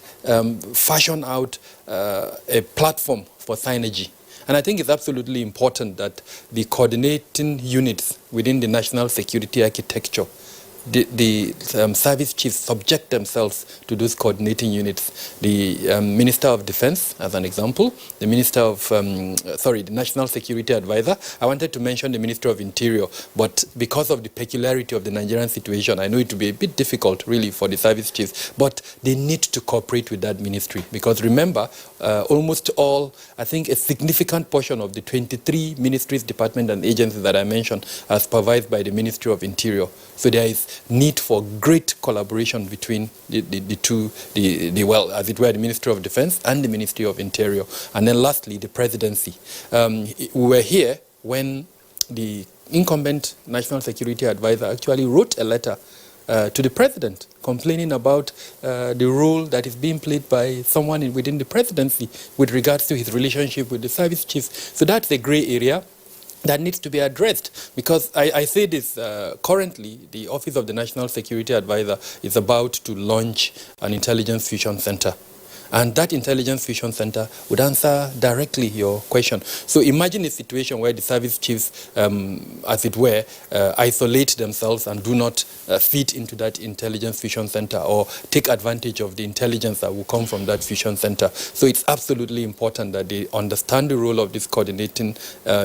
fashion out a platform for synergy. And I think it's absolutely important that the coordinating units within the national security architecture, the service chiefs subject themselves to those coordinating units. The Minister of Defense, as an example, the Minister of, the National Security Advisor. I wanted to mention the Minister of Interior, but because of the peculiarity of the Nigerian situation, I know it will be a bit difficult, really, for the service chiefs, but they need to cooperate with that ministry. Because remember, almost all, I think a significant portion of the 23 ministries, departments, and agencies that I mentioned are supervised by the Ministry of Interior. So there is need for great collaboration between the two, as it were, the Ministry of Defense and the Ministry of Interior. And then lastly, the presidency. We were here when the incumbent National Security Advisor actually wrote a letter to the president, complaining about the role that is being played by someone within the presidency with regards to his relationship with the service chiefs. So that's a gray area that needs to be addressed, because I say this, currently the Office of the National Security Advisor is about to launch an intelligence fusion center. And that intelligence fusion center would answer directly your question. So imagine a situation where the service chiefs, as it were, isolate themselves and do not fit into that intelligence fusion center or take advantage of the intelligence that will come from that fusion center. So it's absolutely important that they understand the role of these coordinating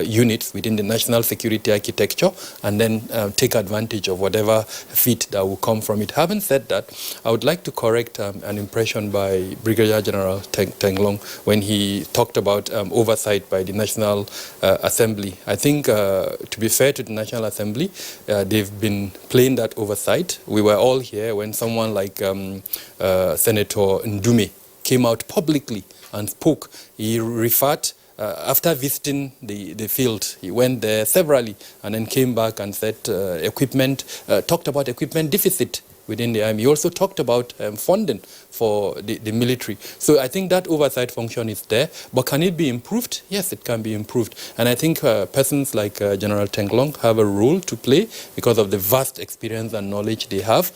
units within the national security architecture, and then take advantage of whatever fit that will come from it. Having said that, I would like to correct an impression by Brigadier General Tenglong when he talked about oversight by the National Assembly. I think, to be fair to the National Assembly, they've been playing that oversight. We were all here when someone like Senator Ndume came out publicly and spoke. He referred, after visiting the field, he went there severally and then came back and said talked about equipment deficit within the army. He also talked about funding for the military. So I think that oversight function is there, but can it be improved? Yes, it can be improved. And I think persons like General Tenglong have a role to play because of the vast experience and knowledge they have.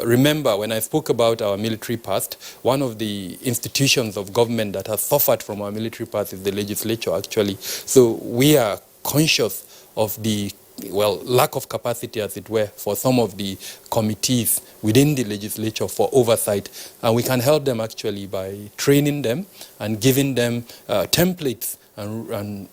Remember, when I spoke about our military past, one of the institutions of government that has suffered from our military past is the legislature, actually. So we are conscious of the lack of capacity, as it were, for some of the committees within the legislature for oversight. And we can help them actually by training them and giving them templates and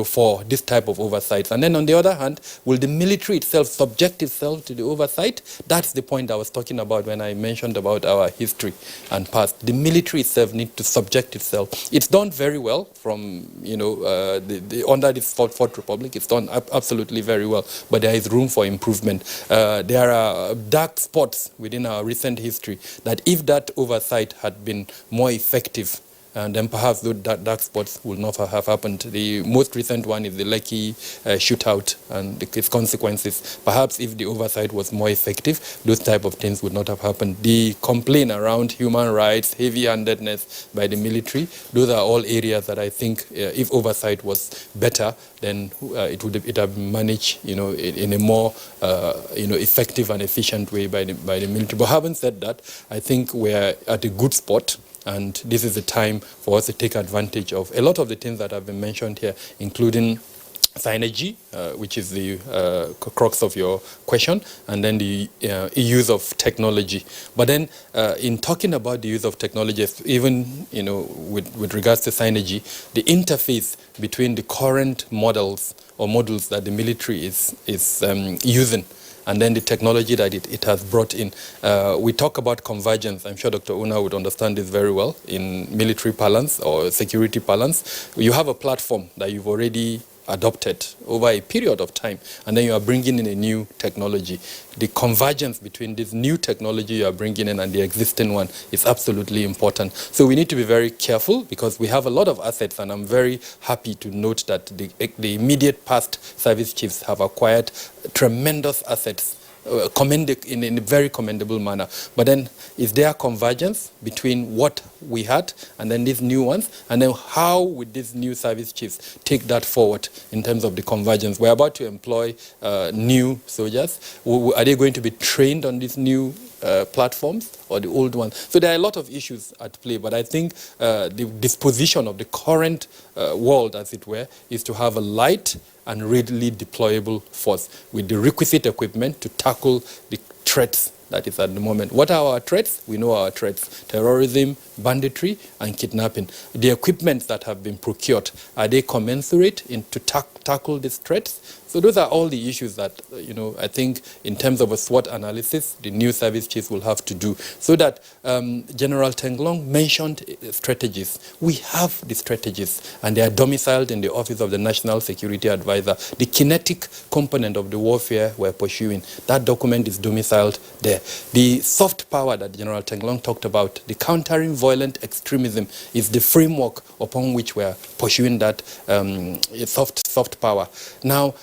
for this type of oversight. And then on the other hand, will the military itself subject itself to the oversight? That's the point I was talking about when I mentioned about our history and past. The military itself needs to subject itself. It's done very well from, under this Fourth Republic. It's done absolutely very well, but there is room for improvement. There are dark spots within our recent history that if that oversight had been more effective, and then perhaps those dark spots will not have happened. The most recent one is the Lekki shootout and its consequences. Perhaps if the oversight was more effective, those type of things would not have happened. The complaint around human rights, heavy-handedness by the military, those are all areas that I think if oversight was better, then it would have been managed, in a more, effective and efficient way by the military. But having said that, I think we're at a good spot. And this is the time for us to take advantage of a lot of the things that have been mentioned here, including synergy, which is the crux of your question, and then the use of technology. But then in talking about the use of technology, even with regards to synergy, the interface between the current models or modules that the military is using and then the technology that it has brought in. We talk about convergence. I'm sure Dr. Una would understand this very well in military parlance or security parlance. You have a platform that you've already adopted over a period of time, and then you are bringing in a new technology. The convergence between this new technology you are bringing in and the existing one is absolutely important. So we need to be very careful because we have a lot of assets, and I'm very happy to note that the immediate past service chiefs have acquired tremendous assets in a very commendable manner. But then is there convergence between what we had and then these new ones? And then how would these new service chiefs take that forward in terms of the convergence? We're about to employ new soldiers. Are they going to be trained on these new platforms or the old ones? So there are a lot of issues at play, but I think the disposition of the current world, as it were, is to have a light and readily deployable force with the requisite equipment to tackle the threats that is at the moment. What are our threats? We know our threats: terrorism, banditry, and kidnapping. The equipment that have been procured, are they commensurate to tackle these threats? So those are all the issues that, I think in terms of a SWOT analysis, the new service chiefs will have to do. So that General Tenglong mentioned strategies. We have the strategies, and they are domiciled in the Office of the National Security Advisor. The kinetic component of the warfare we're pursuing, that document is domiciled there. The soft power that General Tenglong talked about, the countering violent extremism, is the framework upon which we're pursuing that soft soft power. Now,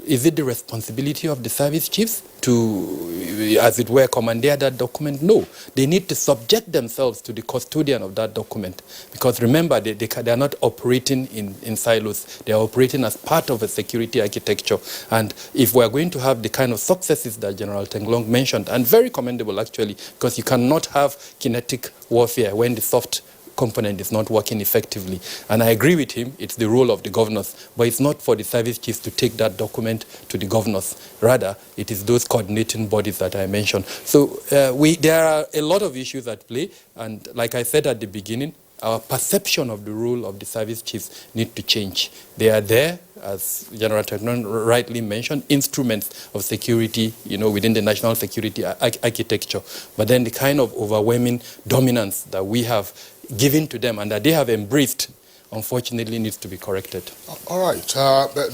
is it the responsibility of the service chiefs to, as it were, commandeer that document? No. They need to subject themselves to the custodian of that document. Because remember, they are not operating in silos. They are operating as part of a security architecture. And if we are going to have the kind of successes that General Tenglong mentioned, and very commendable actually, because you cannot have kinetic warfare when the soft component is not working effectively. And I agree with him, it's the role of the governors, but it's not for the service chiefs to take that document to the governors. Rather, it is those coordinating bodies that I mentioned. So there are a lot of issues at play, and like I said at the beginning, our perception of the role of the service chiefs need to change. They are there, as General Tenglong rightly mentioned, instruments of security, within the national security architecture. But then the kind of overwhelming dominance that we have given to them and that they have embraced, unfortunately, needs to be corrected. All right.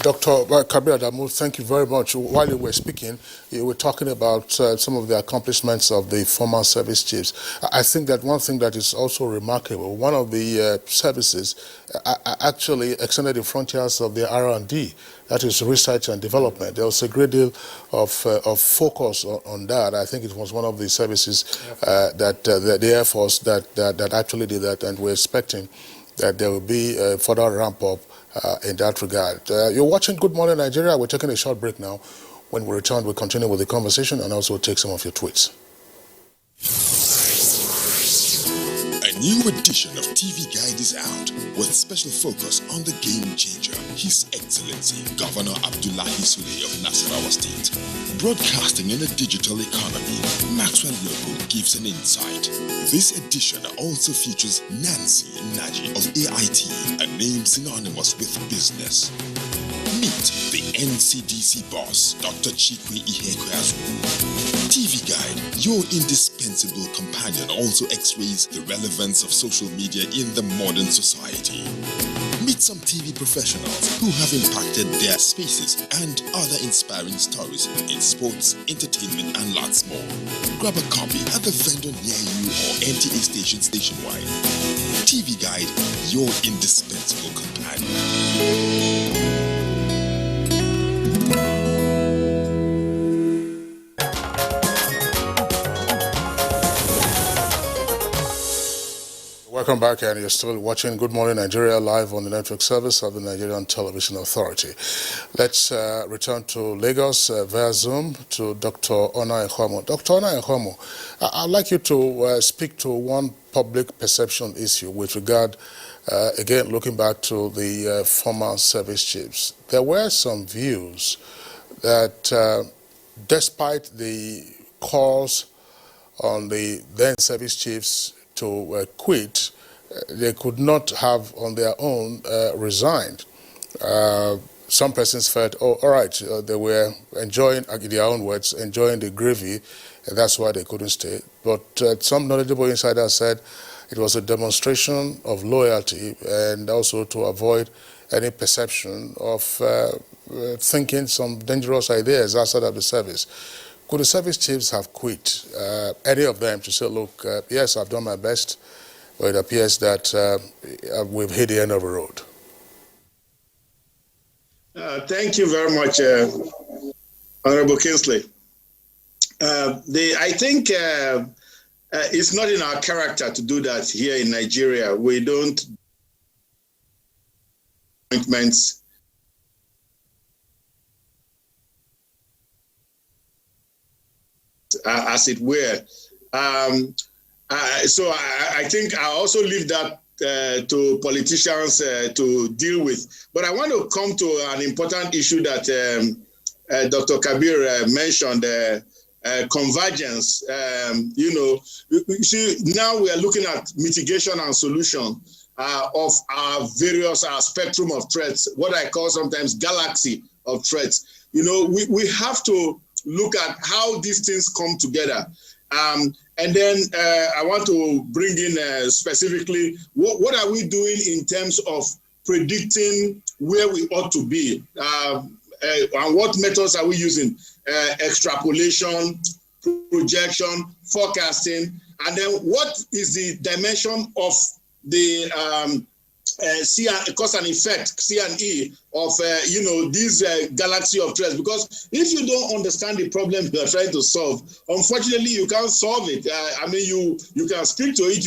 Dr. Kabir Adamu, thank you very much. While you were speaking, you were talking about some of the accomplishments of the former service chiefs. I think that one thing that is also remarkable, one of the services actually extended the frontiers of the R&D, that is research and development. There was a great deal of focus on that. I think it was one of the services that the Air Force that actually did that, and we're expecting that there will be a further ramp up in that regard. You're watching Good Morning Nigeria. We're taking a short break now. When we return, we'll continue with the conversation and also take some of your tweets. A new edition of TV Guide is out with special focus on the game changer, His Excellency Governor Abdullahi Sule of Nasarawa State. Broadcasting in a digital economy, Maxwell Logo gives an insight. This edition also features Nancy Naji of AIT, a name synonymous with business. Meet the NCDC boss, Dr. Chikwe Ihekweazu. TV Guide, your indispensable companion, also x-rays the relevance of social media in the modern society. Meet some TV professionals who have impacted their spaces and other inspiring stories in sports, entertainment, and lots more. Grab a copy at the vendor near you or NTA stations nationwide. TV Guide, your indispensable companion. Welcome back, and you're still watching Good Morning Nigeria live on the network service of the Nigerian Television Authority. Let's return to Lagos via Zoom to Dr. Ona Ekhomo. Dr. Ona Ekhomo, I'd like you to speak to one public perception issue with regard, again, looking back to the former service chiefs. There were some views that despite the calls on the then service chiefs to quit, they could not have on their own resigned. Some persons felt, oh, all right, they were enjoying, in their own words, enjoying the gravy, and that's why they couldn't stay. But some knowledgeable insiders said it was a demonstration of loyalty and also to avoid any perception of thinking some dangerous ideas outside of the service. Could the service chiefs have quit, any of them, to say, look, yes, I've done my best, but it appears that we've hit the end of the road? Thank you very much, Honorable Kingsley. I think it's not in our character to do that here in Nigeria. We don't appointments as it were. So I think I also leave that to politicians to deal with. But I want to come to an important issue that Dr. Kabir mentioned, convergence. You see, now we are looking at mitigation and solution of our various spectrum of threats, what I call sometimes galaxy of threats. We have to look at how these things come together. And then I want to bring in specifically, what are we doing in terms of predicting where we ought to be? And what methods are we using? Extrapolation, projection, forecasting, and then what is the dimension of the cause and effect, C&E of this galaxy of threats. Because if you don't understand the problem you are trying to solve, unfortunately you can't solve it. I mean, you can speak to it.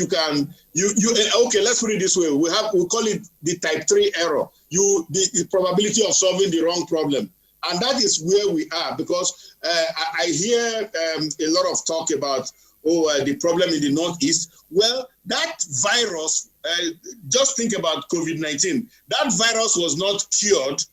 Okay. Let's put it this way: we call it the type 3 error. The probability of solving the wrong problem. And that is where we are, because I hear a lot of talk about, the problem in the Northeast. Well, that virus, just think about COVID-19. That virus was not cured.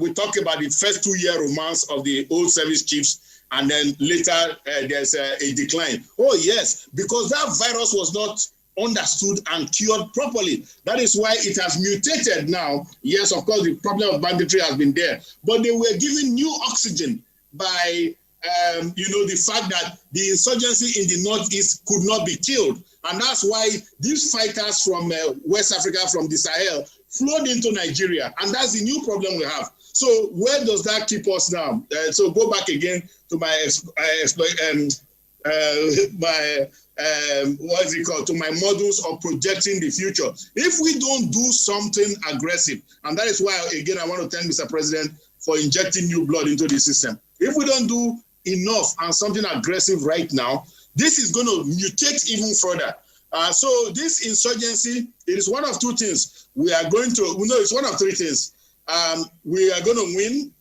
We talk about the first 2-year romance of the old service chiefs, and then later there's a decline. Oh, yes, because that virus was not understood and cured properly. That is why it has mutated now. Yes, of course, the problem of banditry has been there, but they were given new oxygen by the fact that the insurgency in the Northeast could not be killed. And that's why these fighters from West Africa, from the Sahel, flowed into Nigeria. And that's the new problem we have. So where does that keep us now? So go back again to to my models of projecting the future. If we don't do something aggressive, and that is why, again, I want to thank Mr. President for injecting new blood into the system. If we don't do enough and something aggressive right now, this is going to mutate even further. So this insurgency, it is one of two things. It's one of three things. We are going to win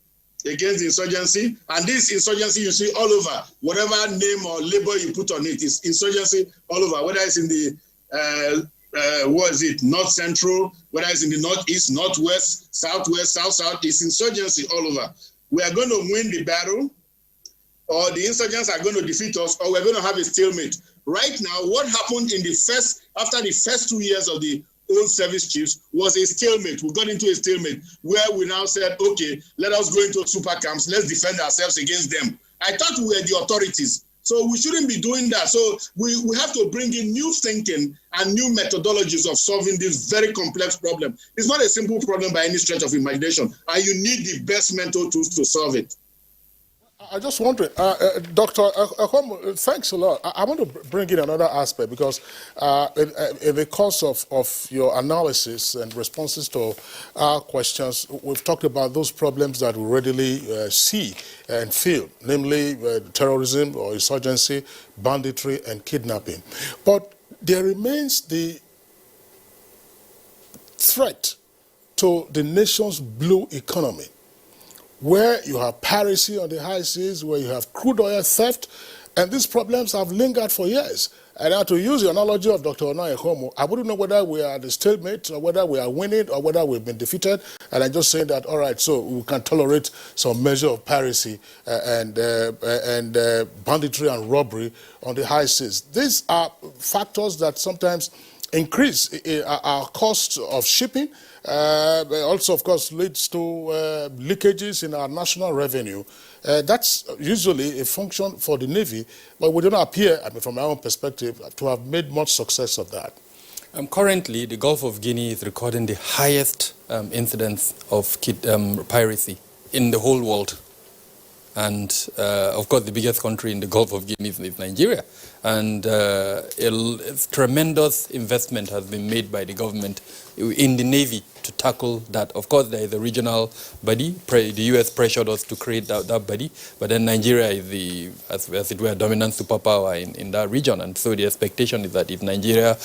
against the insurgency, and this insurgency you see all over. Whatever name or label you put on it is insurgency all over, whether it's in the North Central, whether it's in the Northeast, Northwest, Southwest, South, it's insurgency all over. We are going to win the battle, or the insurgents are going to defeat us, or we're going to have a stalemate. Right now, what happened after the first 2 years of the old service chiefs was a stalemate. We got into a stalemate where we now said, okay, let us go into super camps, let's defend ourselves against them. I thought we were the authorities, so we shouldn't be doing that. So we have to bring in new thinking and new methodologies of solving this very complex problem. It's not a simple problem by any stretch of imagination, and you need the best mental tools to solve it. I just wonder, Dr. Akwam, thanks a lot. I want to bring in another aspect, because in the course of your analysis and responses to our questions, we've talked about those problems that we readily see and feel, namely terrorism or insurgency, banditry, and kidnapping. But there remains the threat to the nation's blue economy, where you have piracy on the high seas, where you have crude oil theft, and these problems have lingered for years. And now, to use the analogy of Dr. Onai Ehomo, I wouldn't know whether we are at the stalemate, or whether we are winning, or whether we've been defeated. And I'm just saying that, all right, so we can tolerate some measure of piracy and banditry and robbery on the high seas. These are factors that sometimes increase our cost of shipping. Also, of course, leads to leakages in our national revenue. That's usually a function for the Navy, but we don't appear, I mean, from my own perspective, to have made much success of that. Currently, the Gulf of Guinea is recording the highest incidence of piracy in the whole world. And, of course, the biggest country in the Gulf of Guinea is Nigeria. And tremendous investment has been made by the government in the Navy to tackle that. Of course, there is a regional body. The U.S. pressured us to create that body, but then Nigeria is as it were, dominant superpower in that region. And so the expectation is that if Nigeria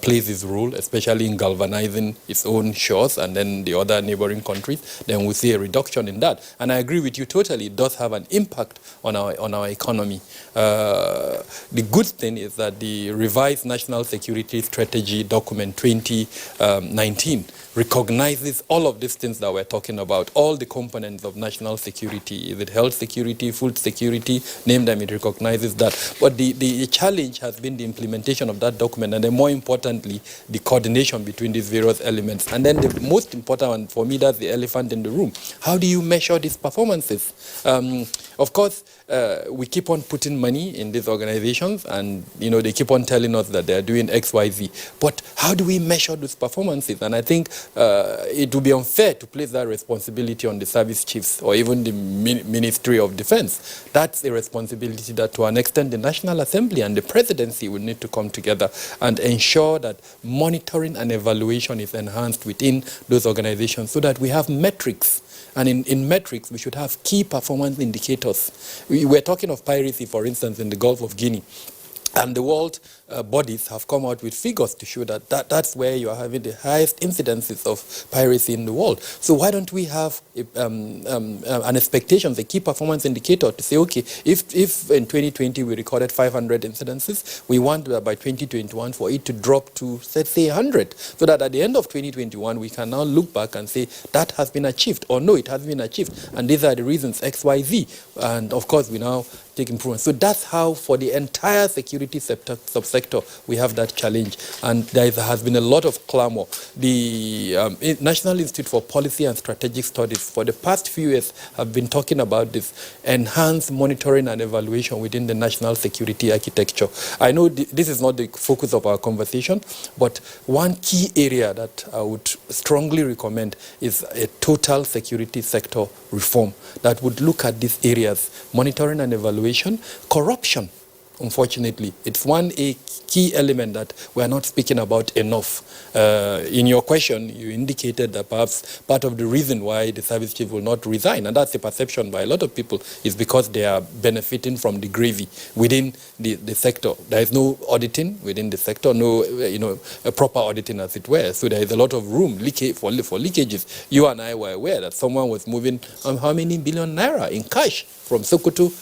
plays its role, especially in galvanizing its own shores and then the other neighboring countries, then we'll see a reduction in that. And I agree with you totally. It does have an impact on our economy. The good thing is that the revised National Security Strategy document 2019 recognizes all of these things that we're talking about, all the components of national security. Is it health security, food security, name them, it recognizes that. But the challenge has been the implementation of that document, and then more importantly, the coordination between these various elements. And then the most important one for me, that's the elephant in the room. How do you measure these performances? Of course, we keep on putting money in these organizations, and they keep on telling us that they are doing X, Y, Z. But how do we measure these performances? And I think it would be unfair to place that responsibility on the service chiefs or even the Ministry of Defense. That's a responsibility that, to an extent, the National Assembly and the presidency will need to come together and ensure that monitoring and evaluation is enhanced within those organizations so that we have metrics. And in metrics, we should have key performance indicators. We're talking of piracy, for instance, in the Gulf of Guinea. And the world bodies have come out with figures to show that, that's where you are having the highest incidences of piracy in the world. So why don't we have an expectation, the key performance indicator, to say, okay, if in 2020 we recorded 500 incidences, we want by 2021 for it to drop to, let's say, 100, so that at the end of 2021 we can now look back and say that has been achieved, or no, it has been achieved, and these are the reasons X, Y, Z. And of course we now take improvement. So that's how, for the entire security subsector, we have that challenge. And there has been a lot of clamor. The National Institute for Policy and Strategic Studies, for the past few years, have been talking about this enhanced monitoring and evaluation within the national security architecture. I know this is not the focus of our conversation, but one key area that I would strongly recommend is a total security sector reform that would look at these areas: monitoring and evaluation. Corruption, unfortunately, it's one key element that we are not speaking about enough. In your question, you indicated that perhaps part of the reason why the service chief will not resign, and that's a perception by a lot of people, is because they are benefiting from the gravy within the sector. There is no auditing within the sector, no a proper auditing, as it were. So there is a lot of room for leakages. You and I were aware that someone was moving how many billion naira in cash from Sokoto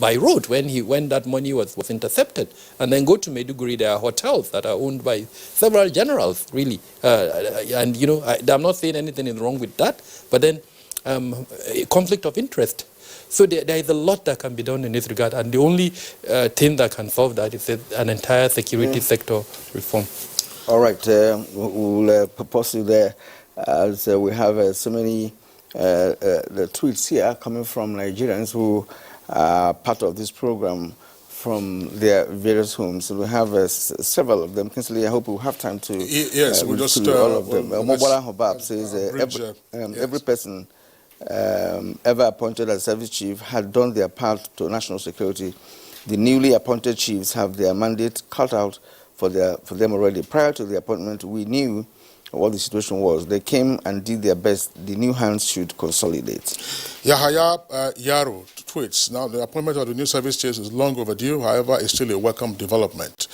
by road when that money was intercepted. And then go to Maiduguri, there are hotels that are owned by several generals, really. And I'm not saying anything is wrong with that, but then conflict of interest. So there is a lot that can be done in this regard, and the only thing that can solve that is an entire security sector reform. All right, we'll propose you there, as we have so many the tweets here coming from Nigerians who are part of this program from their various homes. So we have several of them. Kinsley, I hope we'll have time to we'll just all of them. Mobola Hobab says every person ever appointed as service chief had done their part to national security. The newly appointed chiefs have their mandate cut out for them already. Prior to the appointment, we knew what the situation was. They came and did their best. The new hands should consolidate. Yahaya Yaro tweets, now the appointment of the new service chiefs is long overdue. However, it's still a welcome development.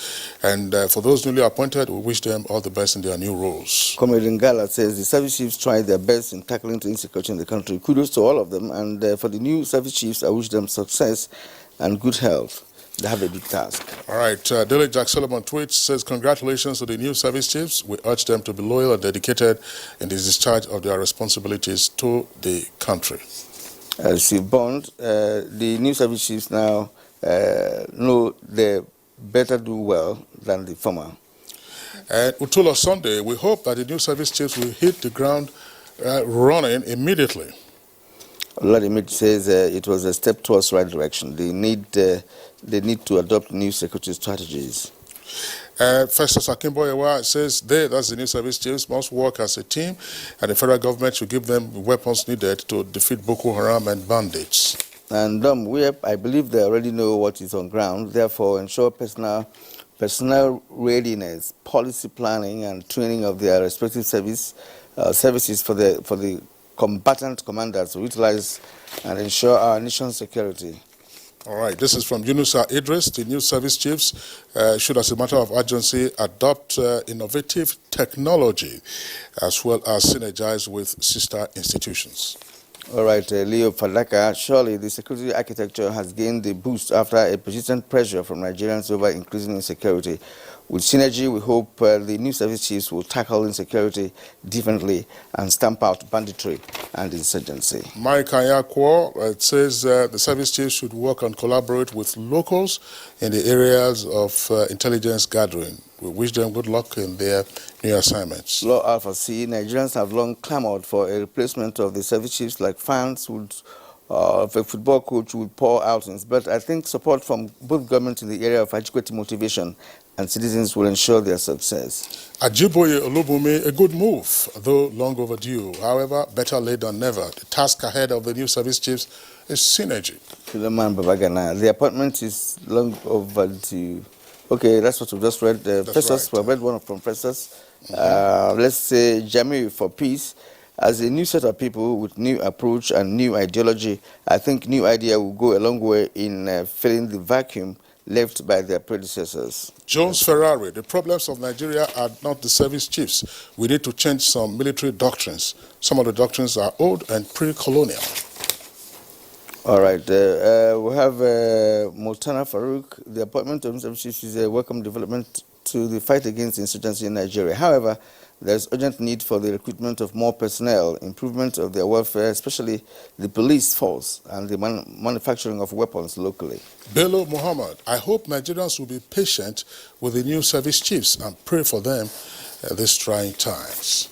And for those newly appointed, we wish them all the best in their new roles. Comrade Ngala says the service chiefs tried their best in tackling the insecurity in the country. Kudos to all of them. And for the new service chiefs, I wish them success and good health. They have a big task. All right. Daily Jack Solomon tweets, says, congratulations to the new service chiefs. We urge them to be loyal and dedicated in the discharge of their responsibilities to the country. Steve Bond, the new service chiefs now know they better do well than the former. Utula Sunday, we hope that the new service chiefs will hit the ground running immediately. Vladimir says it was a step towards the right direction. They need to adopt new security strategies. Festus Akimboyewa says that's the new service chiefs, must work as a team, and the federal government should give them weapons needed to defeat Boko Haram and bandits. And I believe they already know what is on ground. Therefore, ensure personnel readiness, policy planning, and training of their respective services for the combatant commanders to utilize and ensure our nation's security. All right, this is from Yunusa Idris. The new service chiefs should, as a matter of urgency, adopt innovative technology as well as synergize with sister institutions. All right, Leo Fadaka, surely the security architecture has gained a boost after a persistent pressure from Nigerians over increasing insecurity. With synergy, we hope the new service chiefs will tackle insecurity differently and stamp out banditry and insurgency. Mike Ayakwo says the service chiefs should work and collaborate with locals in the areas of intelligence gathering. We wish them good luck in their new assignments. Law Alpha C, Nigerians have long clamored for a replacement of the service chiefs, like fans would, if a football coach would pour out. But I think support from both governments in the area of adequate motivation and citizens will ensure their success. Ajiboye Olubumi, a good move, though long overdue. However, better late than never. The task ahead of the new service chiefs is synergy. Philemon Babagana, the appointment is long overdue. Okay, that's what we just read. Festus, we read one from Festus. Let's say Jamie for peace. As a new set of people with new approach and new ideology, I think new idea will go a long way in filling the vacuum left by their predecessors. Jones Ferrari, the problems of Nigeria are not the service chiefs. We need to change some military doctrines. Some of the doctrines are old and pre-colonial. All right. We have Multana Farouk. The appointment of service chiefs is a welcome development to the fight against insurgency in Nigeria. However, there's urgent need for the recruitment of more personnel, improvement of their welfare, especially the police force, and the manufacturing of weapons locally. Bello Muhammad, I hope Nigerians will be patient with the new service chiefs and pray for them at these trying times.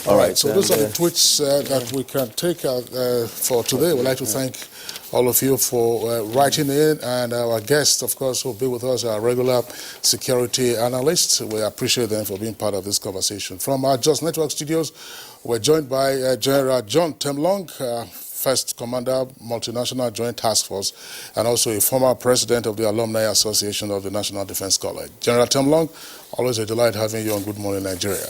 All right, so those are the tweets that we can take for today. We'd like to thank all of you for writing in, and our guests, of course, who will be with us, our regular security analysts. We appreciate them for being part of this conversation. From our Just Network studios, we're joined by General John Temlong, First Commander, Multinational Joint Task Force, and also a former president of the Alumni Association of the National Defense College. General Temlong, always a delight having you on Good Morning Nigeria.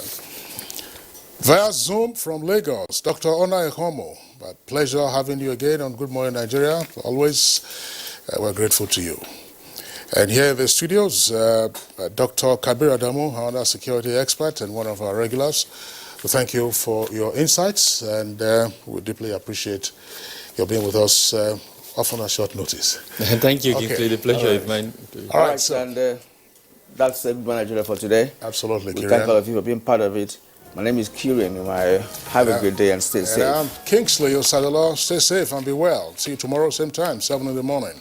Via Zoom from Lagos, Dr. Ona Ehomo, a pleasure having you again on Good Morning Nigeria. Always, we're grateful to you. And here in the studios, Dr. Kabir Adamu, our security expert and one of our regulars. We thank you for your insights, and we deeply appreciate your being with us, often at short notice. Thank you, Kingsley. The pleasure is mine. All right, so, and that's Good Morning Nigeria for today. Absolutely, we thank all of you for being part of it. My name is Kieran. Have a good day and stay safe. And I'm Kingsley Osadolo. Stay safe and be well. See you tomorrow, same time, 7 in the morning.